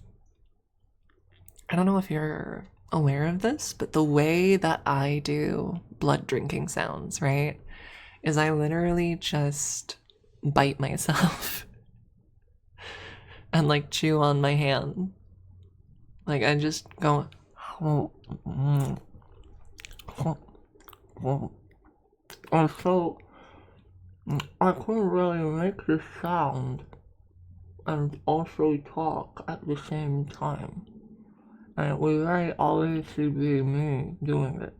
I don't know if you're aware of this, but the way that I do blood drinking sounds, right, is I literally just bite myself and like chew on my hand. Like I just go I'm so I couldn't really make this sound and also talk at the same time. And it would very obviously be me doing it.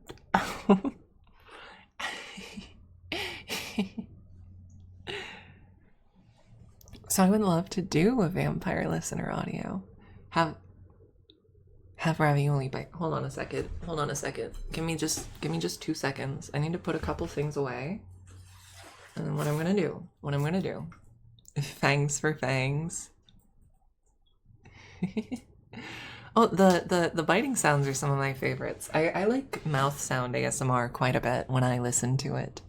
So I would love to do a vampire listener audio. Have Ravioli bite. Hold on a second. Give me just 2 seconds. I need to put a couple things away. And then what I'm gonna do. Fangs for fangs. Oh, the biting sounds are some of my favorites. I like mouth sound ASMR quite a bit when I listen to it.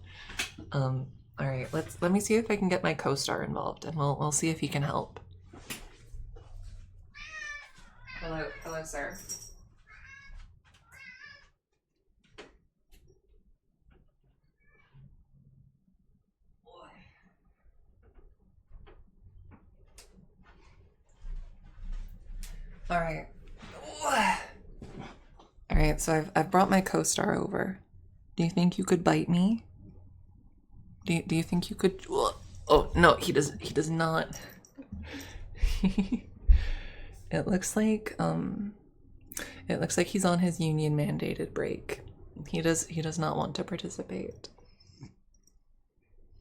All right, let me see if I can get my co-star involved, and we'll see if he can help. Hello, sir. All right. All right, so I've brought my co-star over. Do you think you could bite me? Do you think you could? Oh no, he does not. It looks like he's on his union mandated break. He does not want to participate.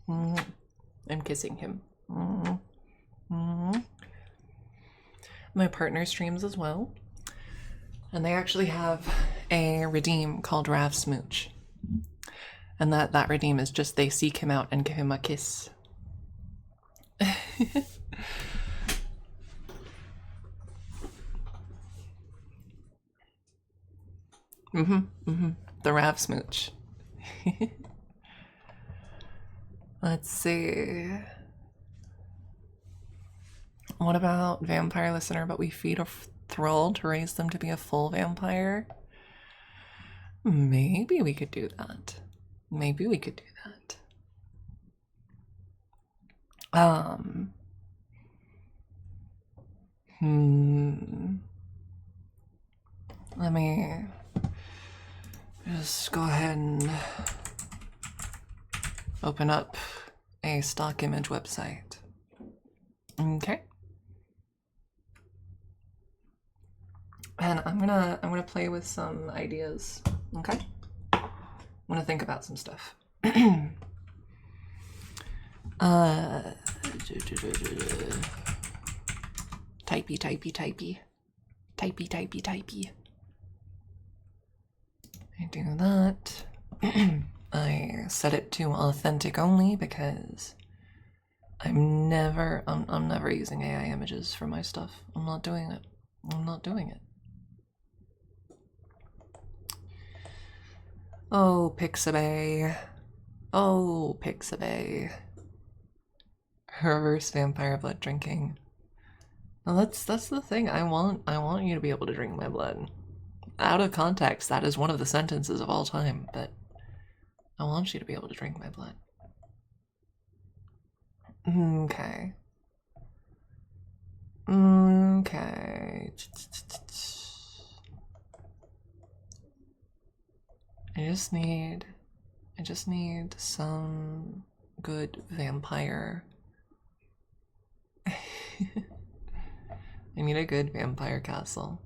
I'm kissing him. My partner streams as well, and they actually have a redeem called Rav Smooch, and that redeem is just they seek him out and give him a kiss. The Rav Smooch. Let's see. What about vampire listener, but we feed a thrall to raise them to be a full vampire? Maybe we could do that. Maybe we could do that. Let me just go ahead and open up a stock image website. Okay. And I'm gonna play with some ideas. Okay. I'm gonna think about some stuff. Typey. I do that. I set it to authentic only because I'm never using AI images for my stuff. I'm not doing it. Oh, Pixabay. Reverse vampire blood drinking. Well, that's the thing. I want you to be able to drink my blood. Out of context, that is one of the sentences of all time, but I want you to be able to drink my blood. Okay. I just need some good vampire. I need a good vampire castle.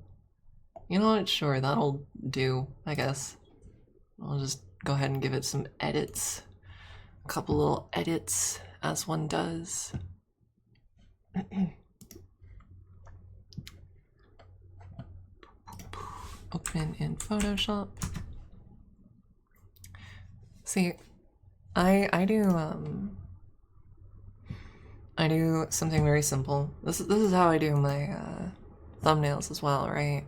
You know what? Sure, that'll do, I guess. I'll just go ahead and give it some edits. A couple little edits, as one does. Open in Photoshop. See, I do something very simple. This is how I do my thumbnails as well, right?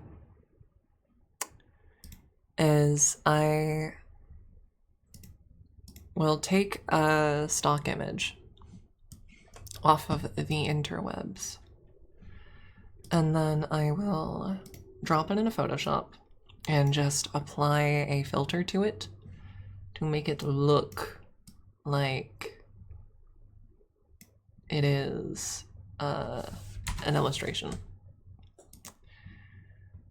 Is I will take a stock image off of the interwebs, and then I will drop it into Photoshop and just apply a filter to it to make it look like it is an illustration.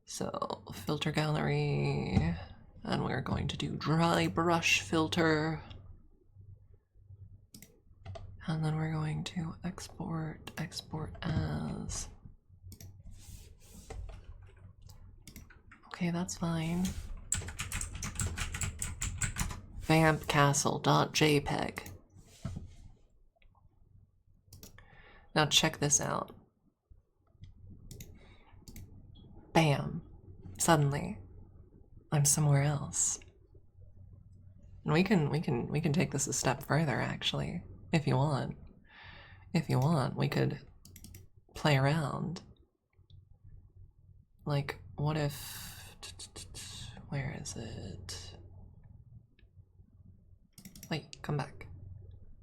So, filter gallery, and we're going to do dry brush filter. And then we're going to export as. Okay, that's fine. vampcastle.jpg. Now check this out. Bam. Suddenly, I'm somewhere else. And we can take this a step further, actually, if you want. If you want, we could play around. Like, what if... Where is it? Wait, come back.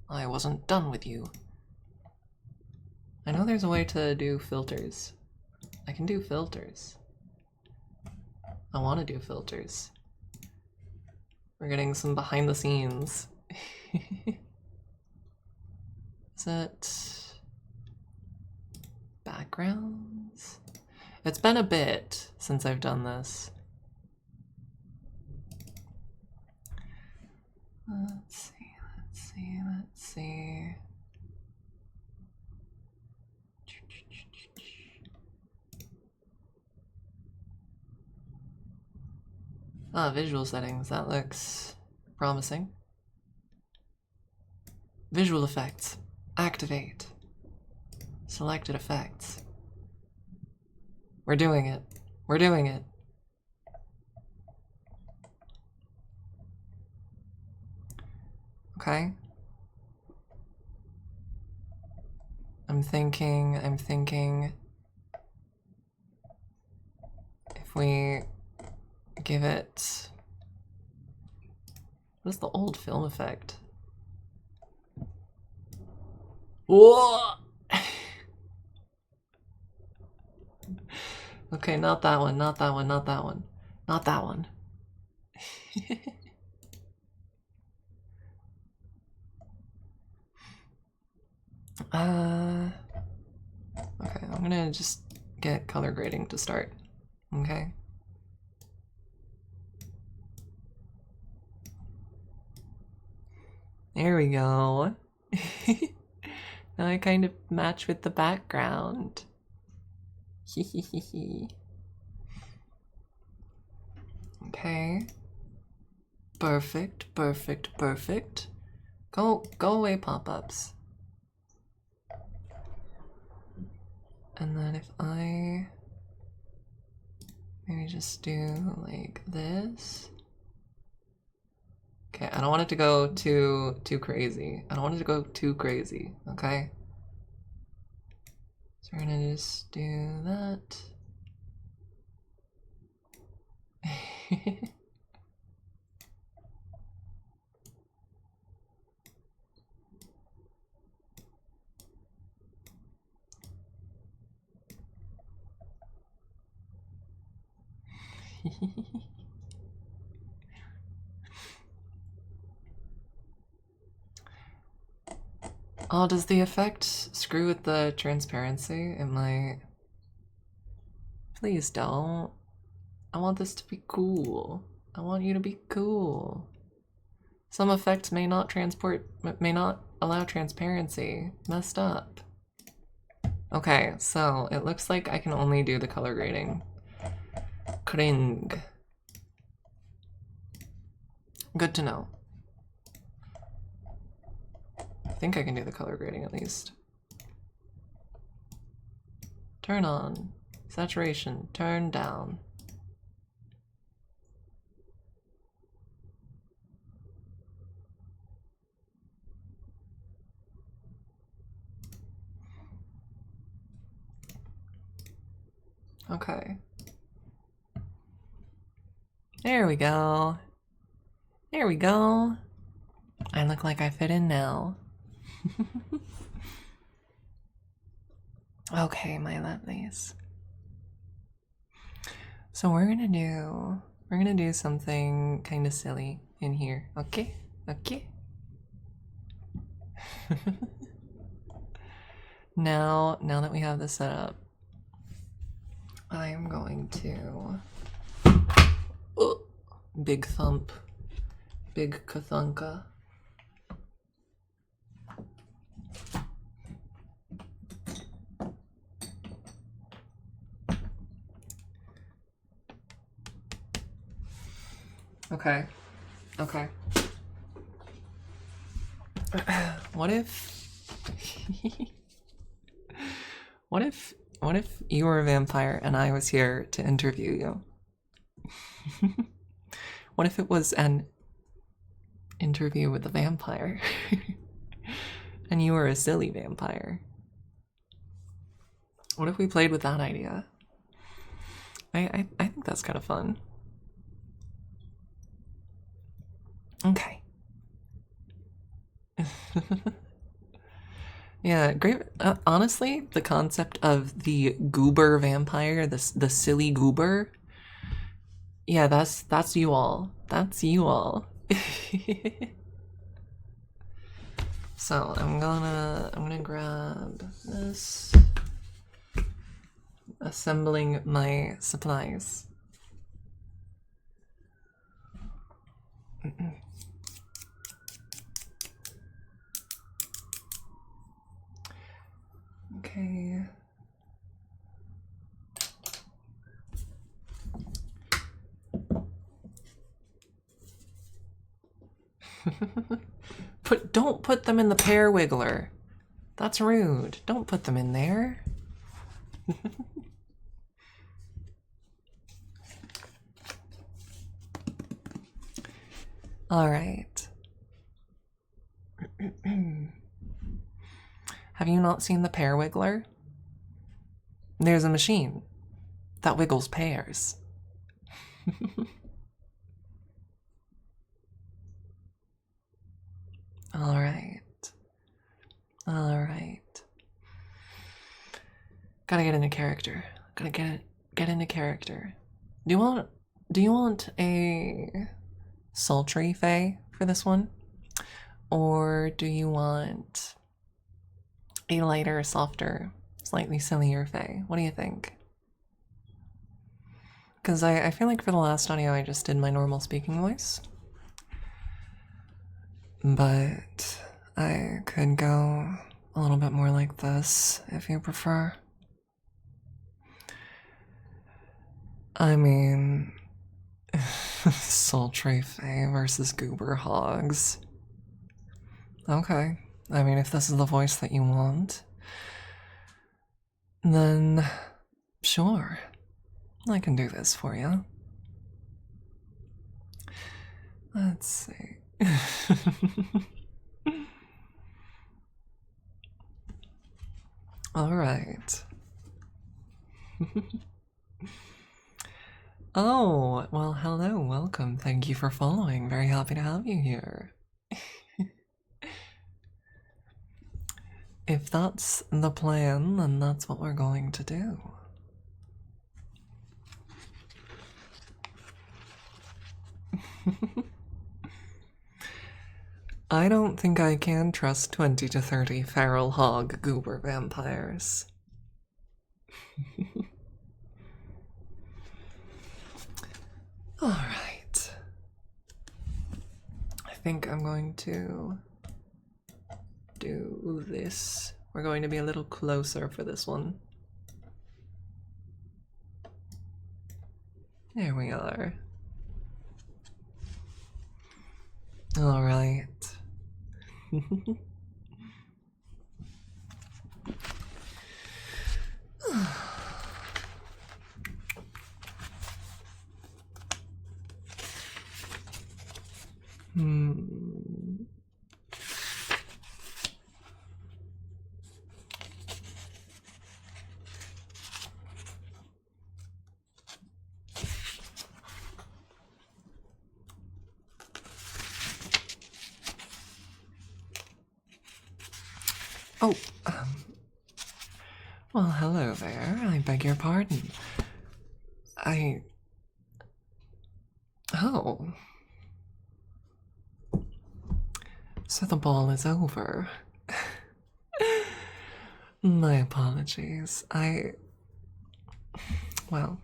I wasn't done with you. I know there's a way to do filters. I can do filters. I want to do filters. We're getting some behind the scenes. Is it backgrounds? It's been a bit since I've done this. Let's see. Ah, visual settings. That looks promising. Visual effects. Activate. Selected effects. We're doing it. We're doing it. Okay. I'm thinking if we give it... What is the old film effect? Whoa! Okay, not that one, not that one, not that one. Not that one. Okay, I'm gonna just get color grading to start. Okay. There we go. Now I kind of match with the background. Okay. Perfect, perfect, perfect. Go away, pop-ups. And then if I maybe just do like this. Okay, I don't want it to go too crazy. I don't want it to go too crazy, okay? So we're gonna just do that. Oh, does the effect screw with the transparency? It might. Please don't. I want this to be cool. I want you to be cool. Some effects may not allow transparency. Messed up. Okay, so it looks like I can only do the color grading. Kring. Good to know. I think I can do the color grading at least. Turn on. Saturation. Turn down. Okay. There we go. There we go. I look like I fit in now. Okay, my lovelies. So we're gonna do something kind of silly in here, okay? Okay. Now that we have this set up, I'm going to big thump, big kathunka. Okay. Okay. What if you were a vampire and I was here to interview you? What if it was an interview with a vampire and you were a silly vampire? What if we played with that idea? I think that's kind of fun. Okay. Yeah, great. Honestly, the concept of the goober vampire, the silly goober. Yeah, that's you all. That's you all. So I'm gonna grab this. Assembling my supplies. Okay. Don't put them in the pear wiggler. That's rude. Don't put them in there. All right. Have you not seen the pear wiggler? There's a machine that wiggles pears. Gotta get into character. Gotta get into character. Do you want a sultry fae for this one? Or do you want a lighter, softer, slightly sillier fae? What do you think? Because I feel like for the last audio I just did my normal speaking voice. But I could go a little bit more like this if you prefer. I mean, sultry fae versus goober hogs. Okay, I mean, if this is the voice that you want, then sure, I can do this for you. Let's see. All right. Oh, well, hello, welcome. Thank you for following. Very happy to have you here. If that's the plan, then that's what we're going to do. I don't think I can trust 20 to 30 feral hog goober vampires. Alright. I think I'm going to do this. We're going to be a little closer for this one. There we are. Alright. Oh, well, hello there. I beg your pardon. Oh. So the ball is over. My apologies. Well,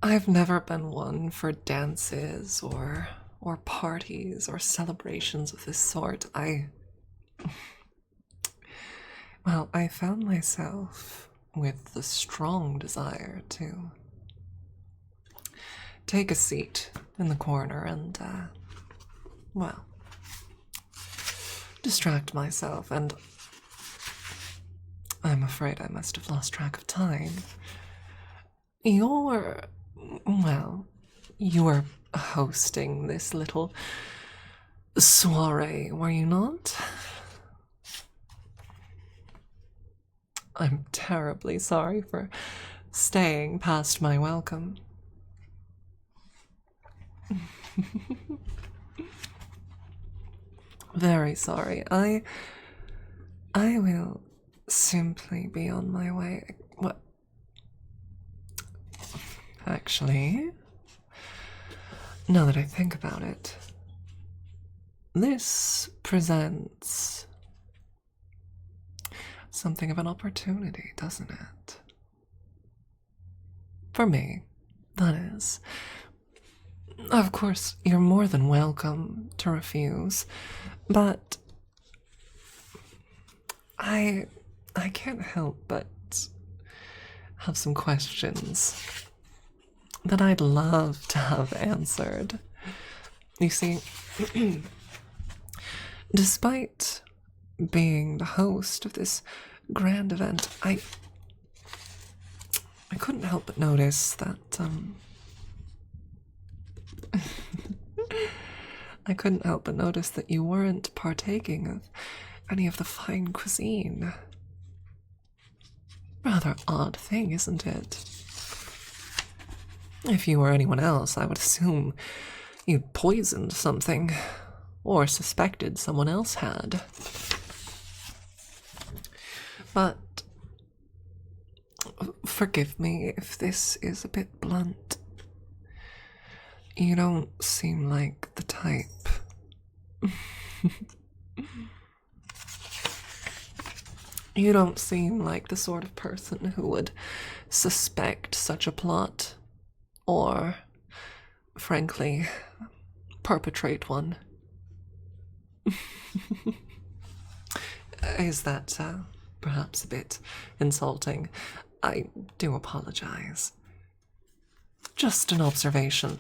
I've never been one for dances or parties or celebrations of this sort. Well, I found myself with the strong desire to take a seat in the corner and, well, distract myself, and I'm afraid I must have lost track of time. You were hosting this little soiree, were you not? I'm terribly sorry for staying past my welcome. Very sorry. I will simply be on my way. What? Actually, now that I think about it, this presents something of an opportunity, doesn't it? For me, that is. Of course, you're more than welcome to refuse, but I can't help but have some questions that I'd love to have answered. You see, despite being the host of this grand event, I couldn't help but notice that, I couldn't help but notice that you weren't partaking of any of the fine cuisine. Rather odd thing, isn't it? If you were anyone else, I would assume you'd poisoned something, or suspected someone else had. But Forgive me if this is a bit blunt. You don't seem like the type. You don't seem like the sort of person who would suspect such a plot, or, frankly, perpetrate one. Is that perhaps a bit insulting? I do apologize. Just an observation.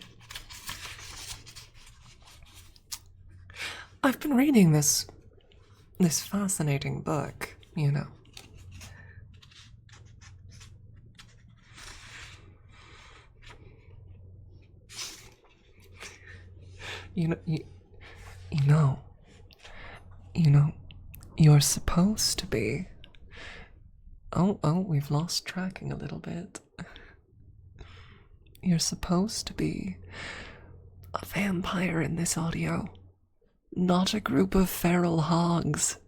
I've been reading this fascinating book, you know. You know, you're supposed to be. Oh, we've lost tracking a little bit. You're supposed to be a vampire in this audio, not a group of feral hogs.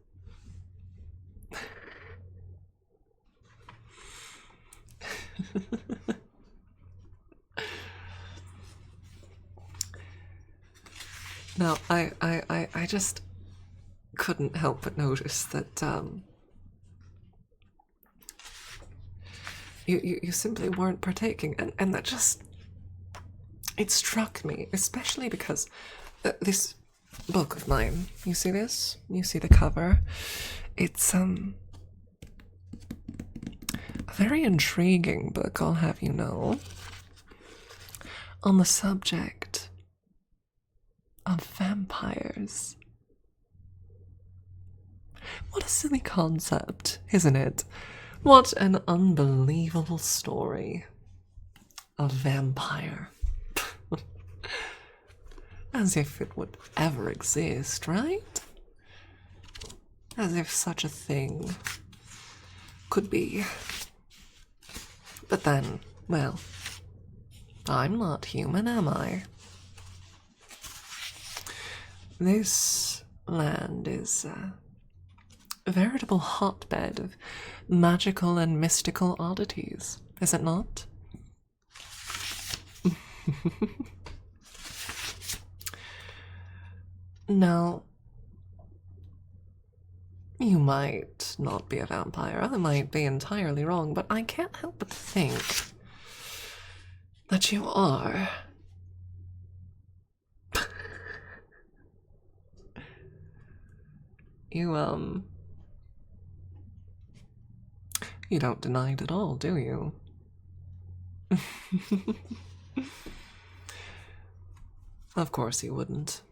Now, I just couldn't help but notice that you simply weren't partaking, and that just, it struck me, especially because this book of mine, you see this? You see the cover? It's a very intriguing book, I'll have you know, on the subject of vampires. What a silly concept, isn't it? What an unbelievable story. A vampire. As if it would ever exist, right? As if such a thing could be. But then, well, I'm not human, am I? This land is a veritable hotbed of magical and mystical oddities, is it not? Now, you might not be a vampire, I might be entirely wrong, but I can't help but think that you are. You don't deny it at all, do you? Of course you wouldn't.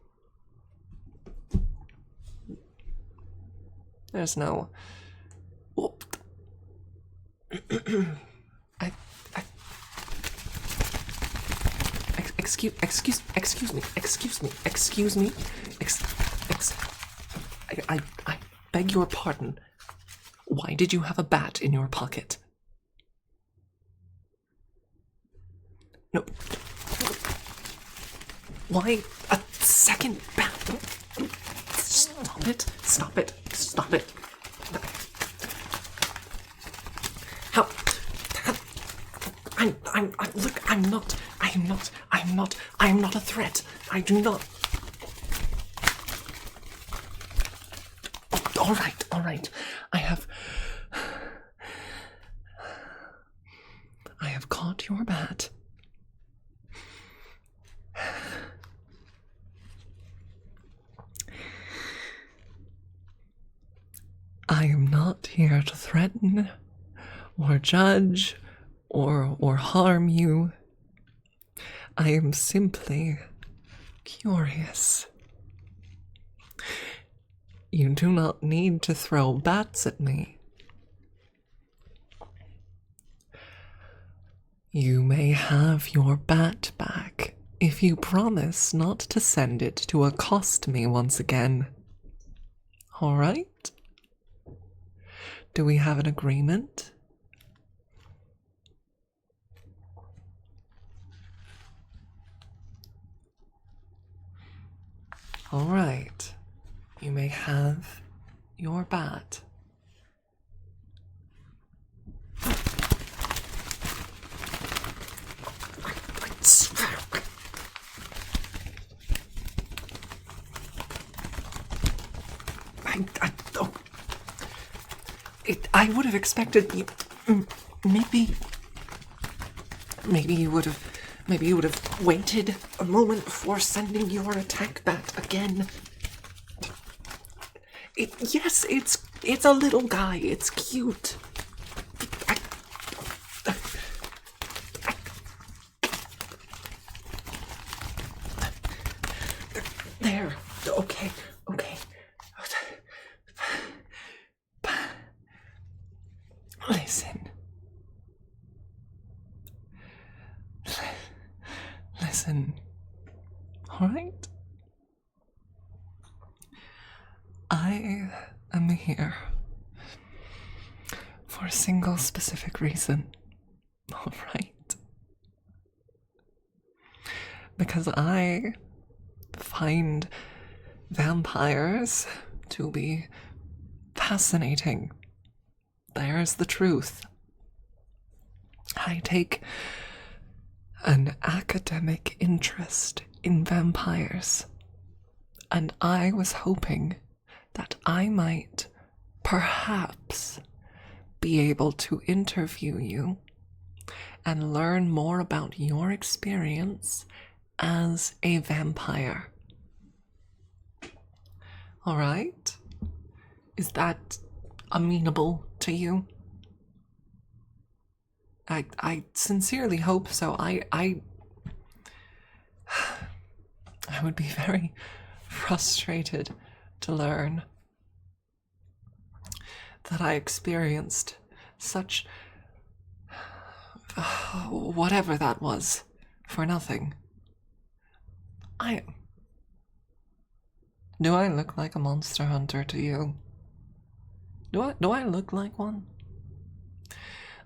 There's no... Excuse me. I beg your pardon. Why did you have a bat in your pocket? No. Why a second bat? Stop it. How? Look, I'm not a threat. I do not. All right. I have caught your bat. I am not here to threaten or judge or harm you. I am simply curious. You do not need to throw bats at me. You may have your bat back if you promise not to send it to accost me once again. All right? Do we have an agreement? All right. You may have your bat. Oh, I would have expected you. Maybe. Maybe you would have waited a moment before sending your attack bat again. Yes, it's a little guy. It's cute. There. Okay. Listen. All right. I am here for a single specific reason. All right. Because I find vampires to be fascinating. There's the truth. I take an academic interest in vampires, and I was hoping that I might perhaps be able to interview you and learn more about your experience as a vampire. All right? Is that amenable to you? I sincerely hope so. I would be very frustrated to learn that I experienced such whatever that was for nothing. Do I look like a monster hunter to you? Do I look like one?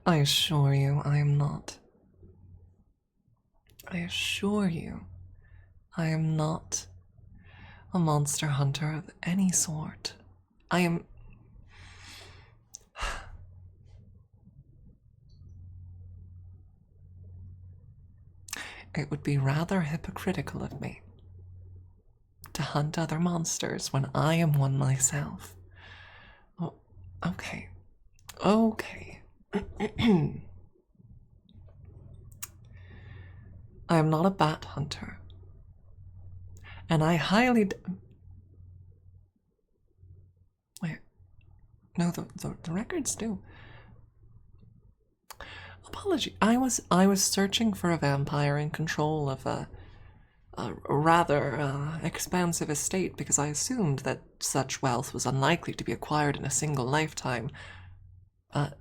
I assure you I am not. I assure you I am not a monster hunter of any sort. I am... It would be rather hypocritical of me to hunt other monsters when I am one myself. Oh, okay. I am not a bat hunter. And I highly... Wait. No, the records do. Apology. I was searching for a vampire in control of a rather expansive estate because I assumed that such wealth was unlikely to be acquired in a single lifetime. But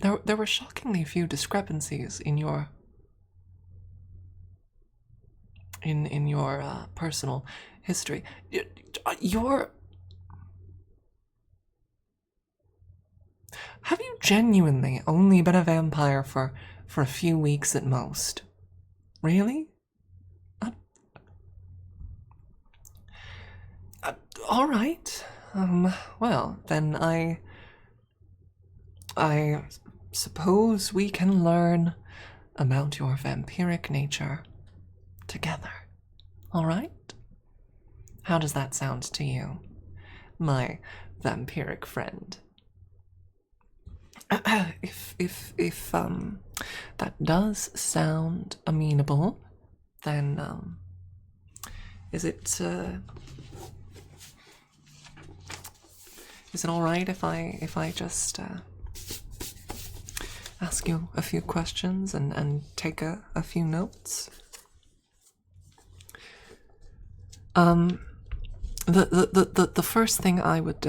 there were shockingly few discrepancies in your personal history. Have you genuinely only been a vampire for a few weeks at most? Really? All right. Well, then I suppose we can learn about your vampiric nature together. All right? How does that sound to you, my vampiric friend? If that does sound amenable, then is it all right if I just ask you a few questions and take a few notes? The first thing I would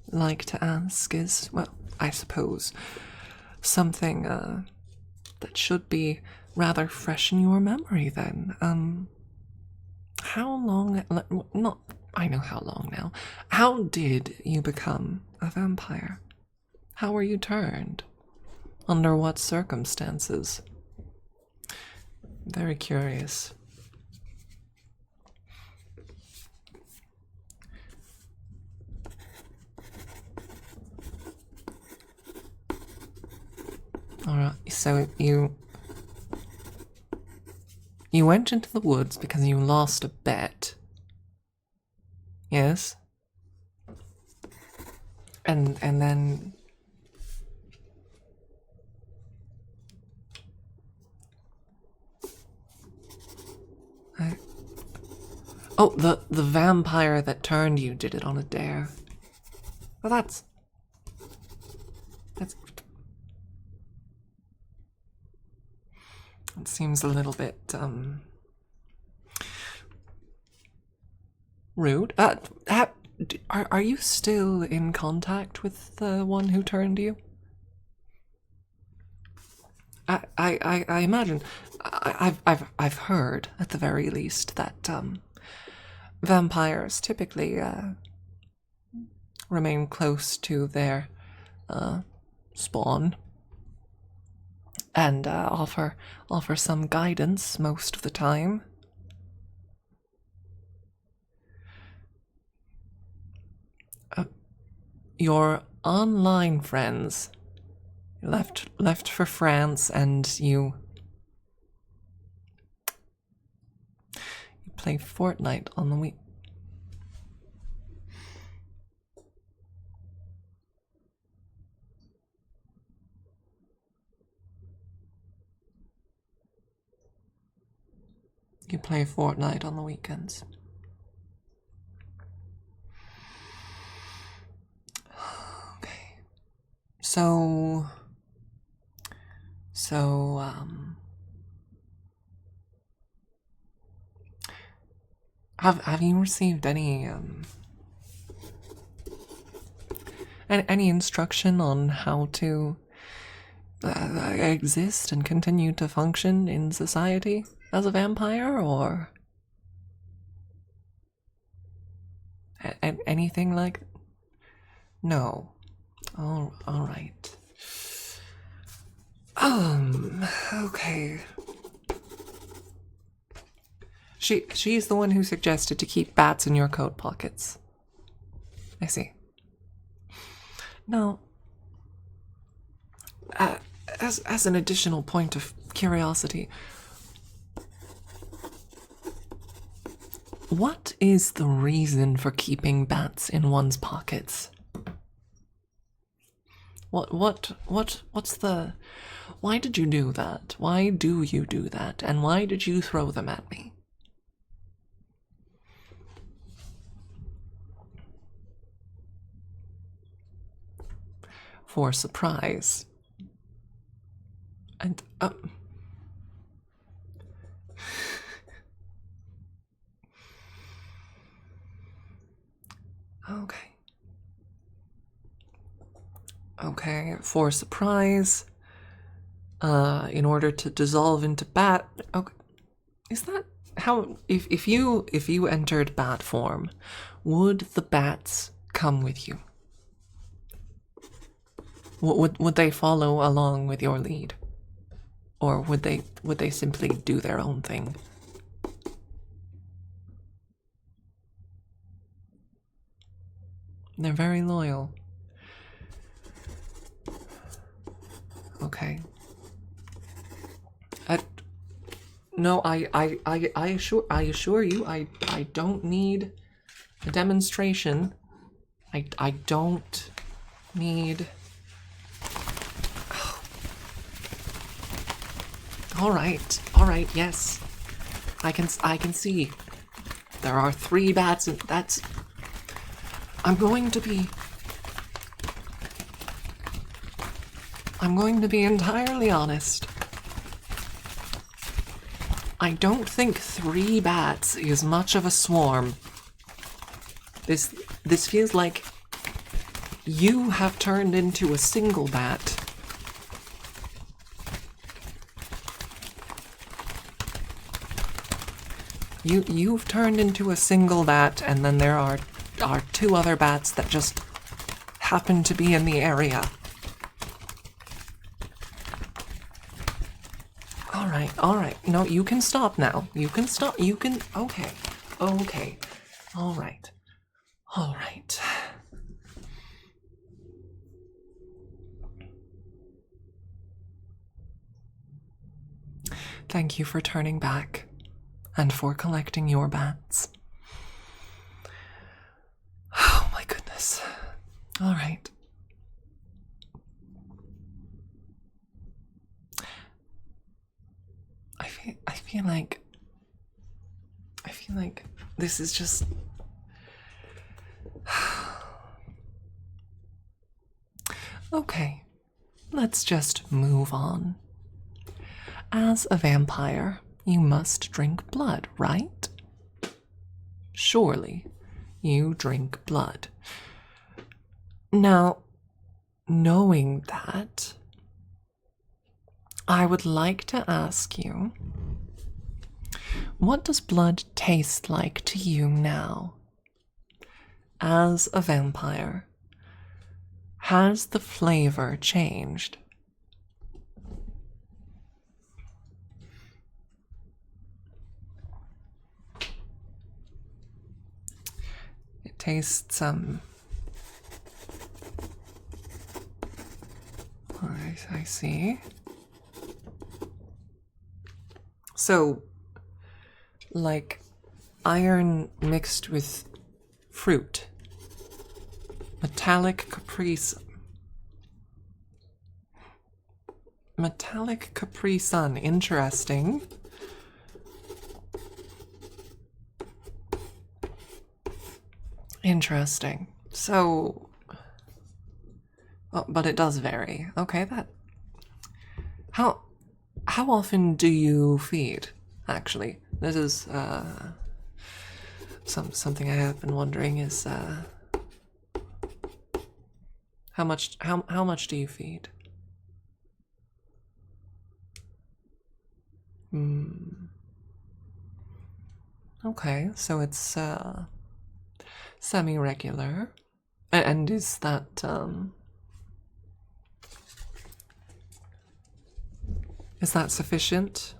like to ask is, well, I suppose something that should be rather fresh in your memory then. How long, not, I know how long now. How did you become a vampire? How were you turned? Under what circumstances? Very curious. Alright, so you You went into the woods because you lost a bet. Yes? And then oh, the vampire that turned you did it on a dare. Well, that's it seems a little bit rude. Are you still in contact with the one who turned you? I imagine I've heard at the very least that vampires typically remain close to their spawn and offer some guidance most of the time. Your online friends left for France, and you play Fortnite on the week. You play Fortnite on the weekends. Okay. So have you received any instruction on how to exist and continue to function in society as a vampire, or anything like? No. All right. Okay. She's the one who suggested to keep bats in your coat pockets. I see. Now, as an additional point of curiosity, what is the reason for keeping bats in one's pockets? What's the... Why did you do that? Why do you do that? And why did you throw them at me? For surprise. And, okay. Okay, for surprise. In order to dissolve into bat. Okay, is that how? If you entered bat form, would the bats come with you? Would they follow along with your lead, or would they simply do their own thing? They're very loyal. Okay. No, I assure you, I don't need a demonstration. I don't need. All right, yes, I can see. There are 3 bats, and that's. I'm going to be entirely honest. I don't think 3 bats is much of a swarm. This feels like you have turned into a single bat. You've turned into a single bat, and then there are 2 other bats that just happen to be in the area. All right. No, you can stop now. You can stop. You can. Okay. All right. Thank you for turning back. and for collecting your bats. Oh my goodness. All right. I feel like this is just okay. Let's just move on. As a vampire, you must drink blood, right? Surely you drink blood. Now, knowing that, I would like to ask you, what does blood taste like to you now? As a vampire, has the flavor changed? It tastes, I see. So, like iron mixed with fruit. Metallic Capri Sun. Interesting. Interesting. So, oh, but it does vary. Okay, that. How often do you feed? Actually, this is something I have been wondering is how much do you feed? Okay, so it's semi-regular. And is that sufficient?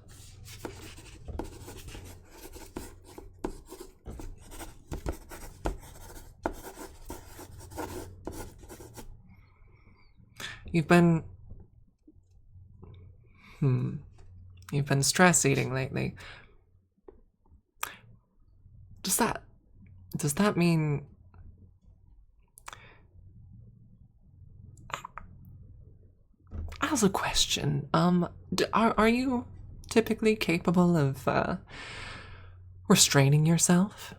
You've been stress eating lately. Does that mean as a question, are you typically capable of restraining yourself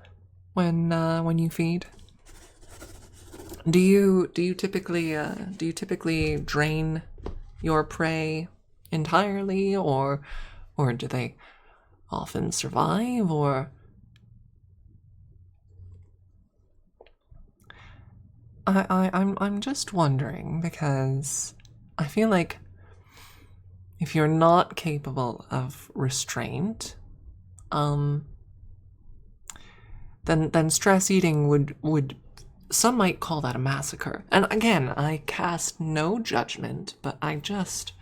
when you feed? Do you typically drain your prey entirely, or do they often survive, or I'm just wondering because I feel like if you're not capable of restraint, then stress eating would some might call that a massacre. And again, I cast no judgment, but I just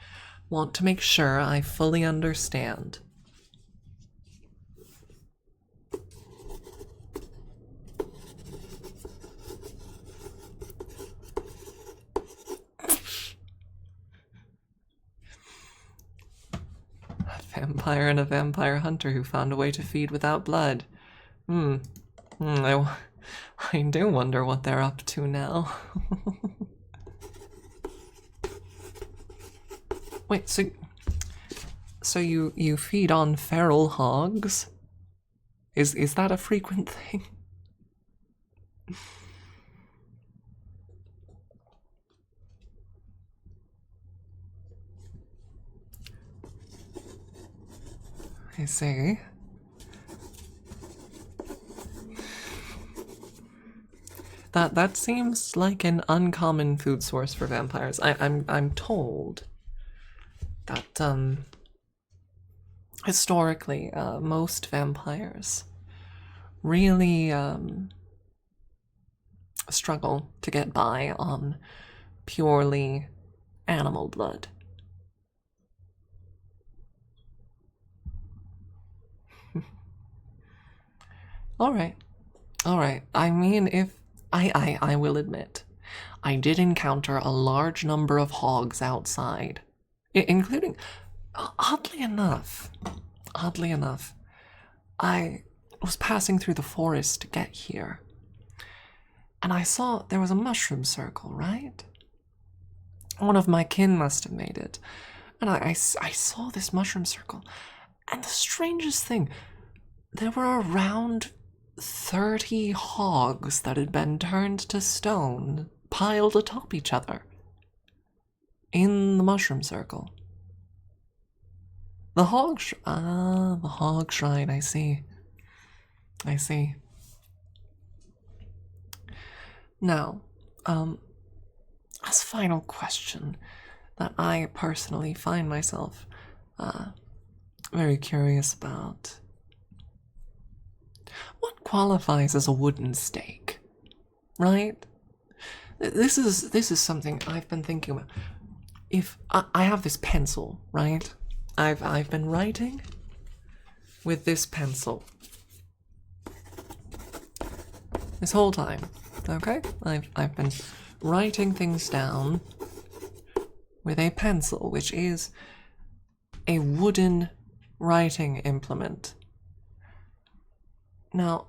want to make sure I fully understand. A vampire and a vampire hunter who found a way to feed without blood. I do wonder what they're up to now. Wait, so you feed on feral hogs? Is that a frequent thing? I see. That seems like an uncommon food source for vampires. I'm told that historically most vampires really struggle to get by on purely animal blood. All right. I mean, if I will admit, I did encounter a large number of hogs outside, including, oddly enough, I was passing through the forest to get here, and I saw there was a mushroom circle, right? One of my kin must have made it. And I saw this mushroom circle. And the strangest thing, there were around 30 hogs that had been turned to stone, piled atop each other, in the mushroom circle. The hog shrine, I see. I see. Now, as a final question that I personally find myself very curious about, what qualifies as a wooden stake, right? This is something I've been thinking about. If I have this pencil, right? I've been writing with this pencil this whole time. Okay? I've been writing things down with a pencil, which is a wooden writing implement. Now,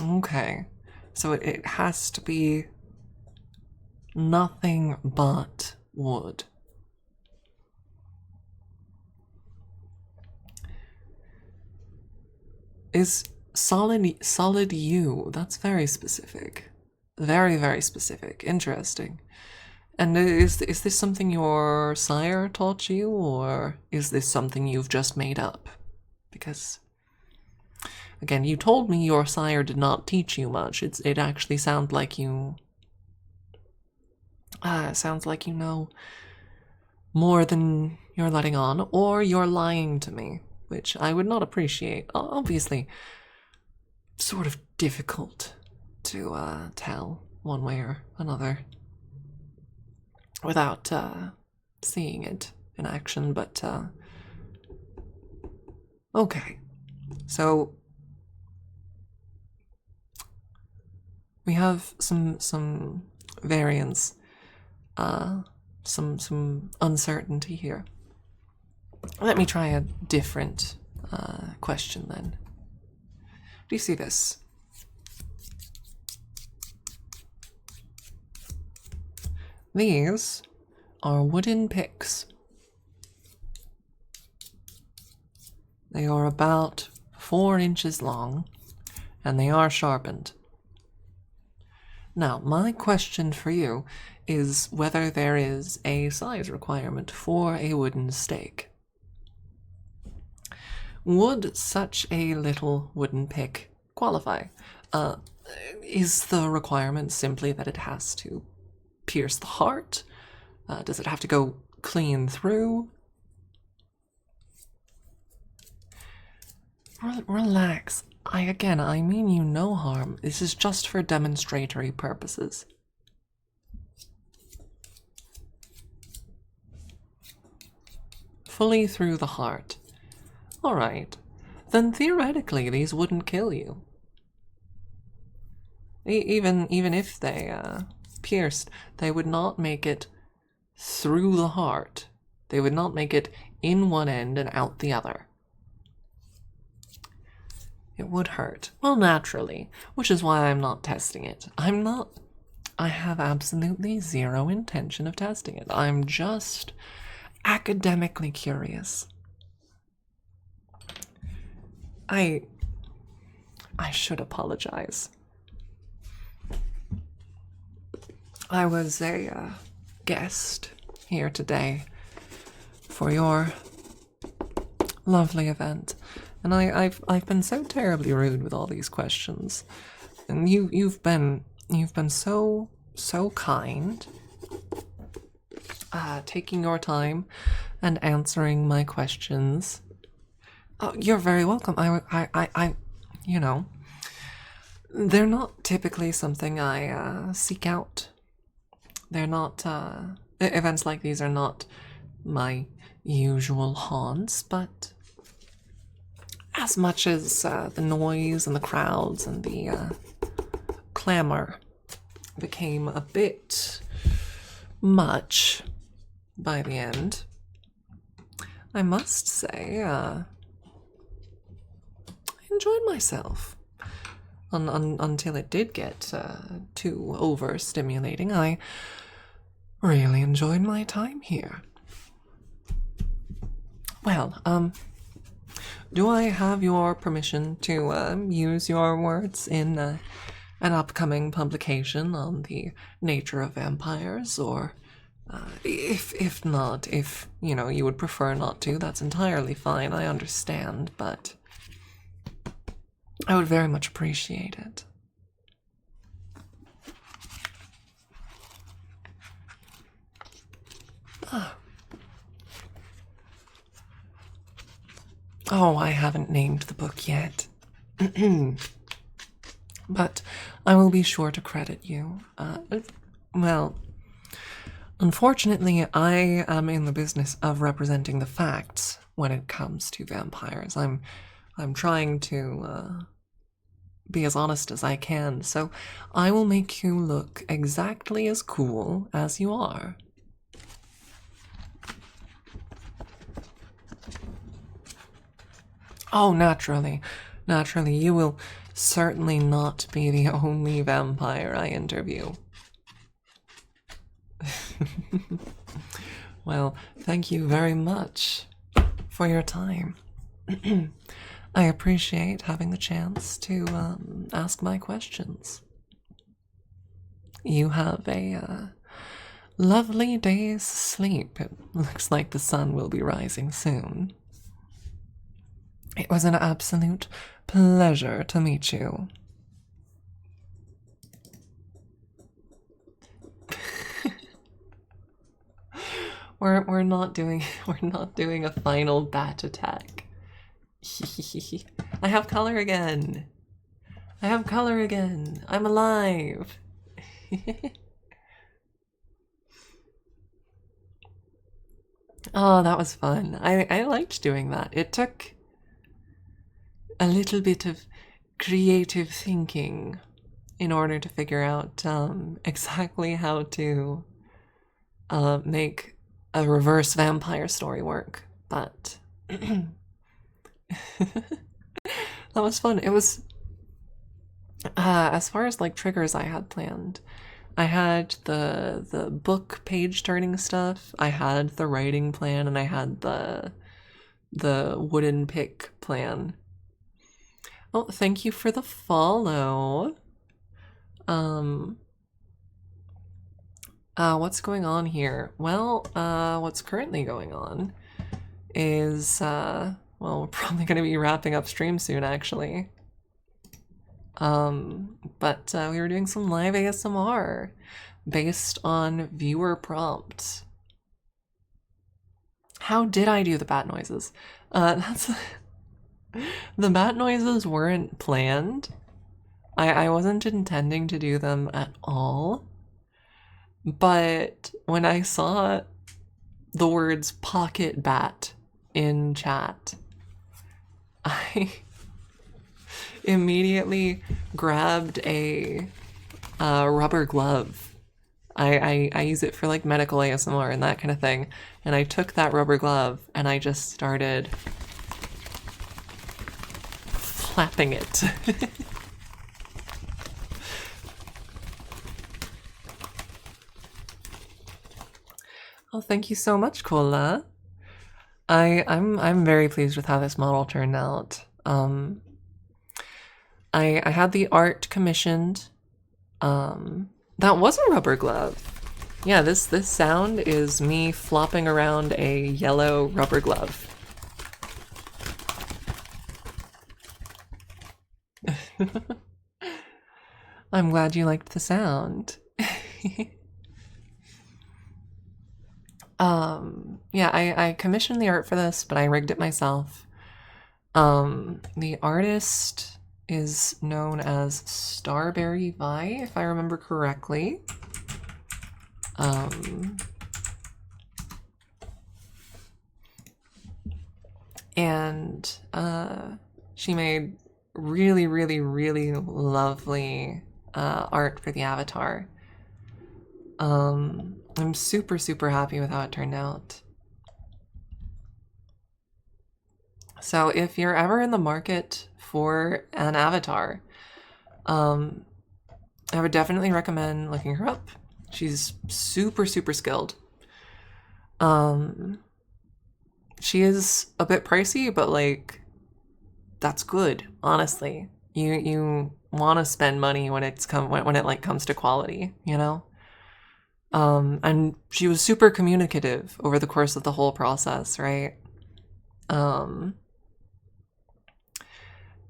okay, so it has to be nothing but wood. Is solid U, that's very specific. Very, very specific. Interesting. And is this something your sire taught you, or is this something you've just made up? Because, again, you told me your sire did not teach you much. It actually sounds like you... sounds like you know more than you're letting on, or you're lying to me, which I would not appreciate. Obviously, sort of difficult to tell one way or another without seeing it in action, but okay. So we have some variance, some uncertainty here. Let me try a different question then. Do you see this? These are wooden picks. They are about 4 inches long, and they are sharpened. Now, my question for you is whether there is a size requirement for a wooden stake. Would such a little wooden pick qualify? Is the requirement simply that it has to pierce the heart? Does it have to go clean through? Relax. I mean you no harm. This is just for demonstratory purposes. Fully through the heart. Alright. Then theoretically these wouldn't kill you. Even if they pierced, they would not make it through the heart. They would not make it in one end and out the other. It would hurt. Well, naturally, which is why I'm not testing it. I have absolutely zero intention of testing it. I'm just academically curious. I should apologize. I was a guest here today for your lovely event, and I've been so terribly rude with all these questions, and you've been so kind, taking your time and answering my questions. Oh, you're very welcome. I you know, they're not typically something I seek out. They're not, events like these are not my usual haunts, but as much as the noise and the crowds and the clamor became a bit much by the end, I must say, I enjoyed myself. Until it did get too overstimulating, I really enjoyed my time here. Well, do I have your permission to use your words in an upcoming publication on the nature of vampires, or if not, if you would prefer not to, that's entirely fine. I understand, but I would very much appreciate it. Oh, I haven't named the book yet. But I will be sure to credit you. Well, unfortunately, I am in the business of representing the facts when it comes to vampires. I'm trying to be as honest as I can, so I will make you look exactly as cool as you are. Oh, naturally. Naturally, you will certainly not be the only vampire I interview. Well, thank you very much for your time. I appreciate having the chance to ask my questions. You have a lovely day's sleep. It looks like the sun will be rising soon. It was an absolute pleasure to meet you. we're not doing a final bat attack. I have color again. I have color again. I'm alive. Oh, that was fun. I liked doing that. It took a little bit of creative thinking in order to figure out exactly how to make a reverse vampire story work. But that was fun. It was as far as like triggers I had planned. I had the book page turning stuff. I had the writing plan, and I had the wooden pick plan. Oh, thank you for the follow. What's going on here? Well, what's currently going on is, well, we're probably going to be wrapping up stream soon, actually. But we were doing some live ASMR based on viewer prompts. How did I do the bat noises? That's... The bat noises weren't planned. I wasn't intending to do them at all. But when I saw the words pocket bat in chat, I immediately grabbed a rubber glove. I use it for like medical ASMR and that kind of thing. And I took that rubber glove and I just started flapping it. Oh, thank you so much, Cola. I'm very pleased with how this model turned out. I had the art commissioned. That was a rubber glove. Yeah, this sound is me flopping around a yellow rubber glove. I'm glad you liked the sound. Yeah, I commissioned the art for this, but I rigged it myself. The artist is known as Starberry Vi, if I remember correctly. And she made really, really, really lovely art for the avatar. I'm super, super happy with how it turned out. So if you're ever in the market for an avatar, um, I would definitely recommend looking her up. She's super, super skilled. Um, she is a bit pricey, but like that's good, honestly. You want to spend money when when it like comes to quality, you know? And she was super communicative over the course of the whole process, right? Um,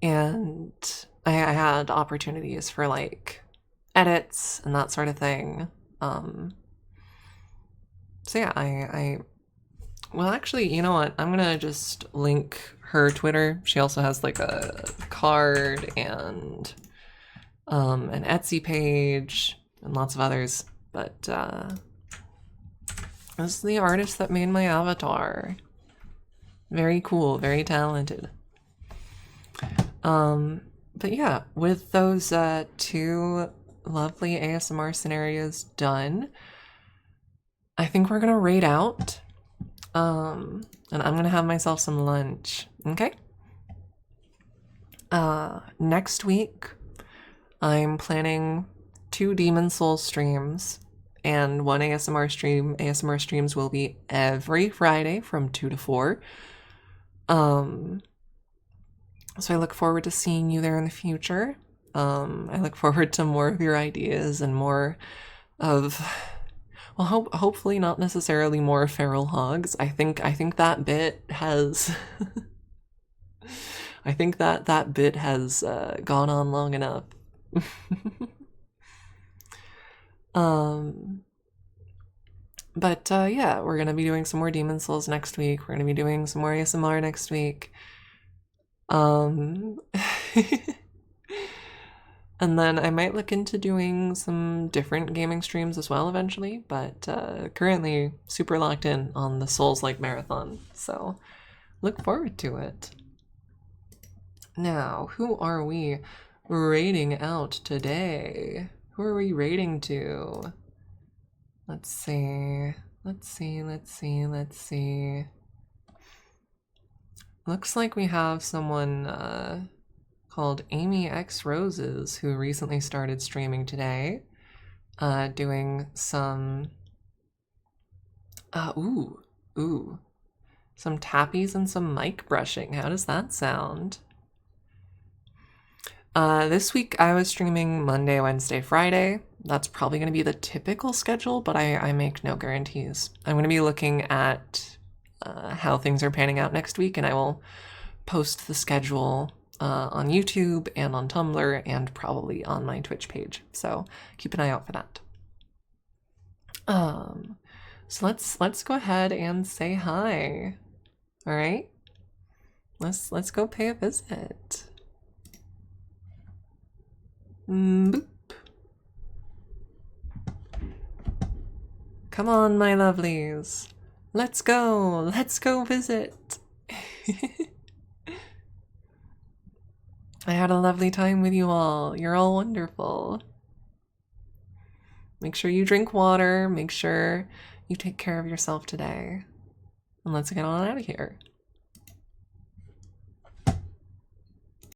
and I had opportunities for like edits and that sort of thing. Um, so yeah, well, actually, you know what? I'm gonna just link her Twitter. She also has like a card and an Etsy page and lots of others. But this is the artist that made my avatar. Very cool, very talented. But yeah, with those two lovely ASMR scenarios done, I think we're gonna raid out. And I'm gonna have myself some lunch. Okay? Next week, I'm planning 2 Demon Souls streams and 1 ASMR stream. ASMR streams will be every Friday from 2 to 4. So I look forward to seeing you there in the future. I look forward to more of your ideas and more of, well, hopefully not necessarily more feral hogs. I think that bit has I think that bit has gone on long enough. um, but yeah, we're gonna be doing some more Demon Souls next week. We're gonna be doing some more ASMR next week. Um, and then I might look into doing some different gaming streams as well eventually. But currently, super locked in on the Souls-like marathon. So look forward to it. Now, who are we raiding out today? Who are we raiding to? Let's see. Let's see, let's see, let's see. Looks like we have someone called Amy X Roses who recently started streaming today. Doing some ooh. Some tappies and some mic brushing. How does that sound? This week I was streaming Monday, Wednesday, Friday. That's probably going to be the typical schedule, but I make no guarantees. I'm going to be looking at how things are panning out next week, and I will post the schedule on YouTube and on Tumblr and probably on my Twitch page. So keep an eye out for that. So let's go ahead and say hi. All right, let's go pay a visit. Boop. Come on, my lovelies. Let's go visit. I had a lovely time with you all. You're all wonderful. Make sure you drink water. Make sure you take care of yourself today. And let's get on out of here.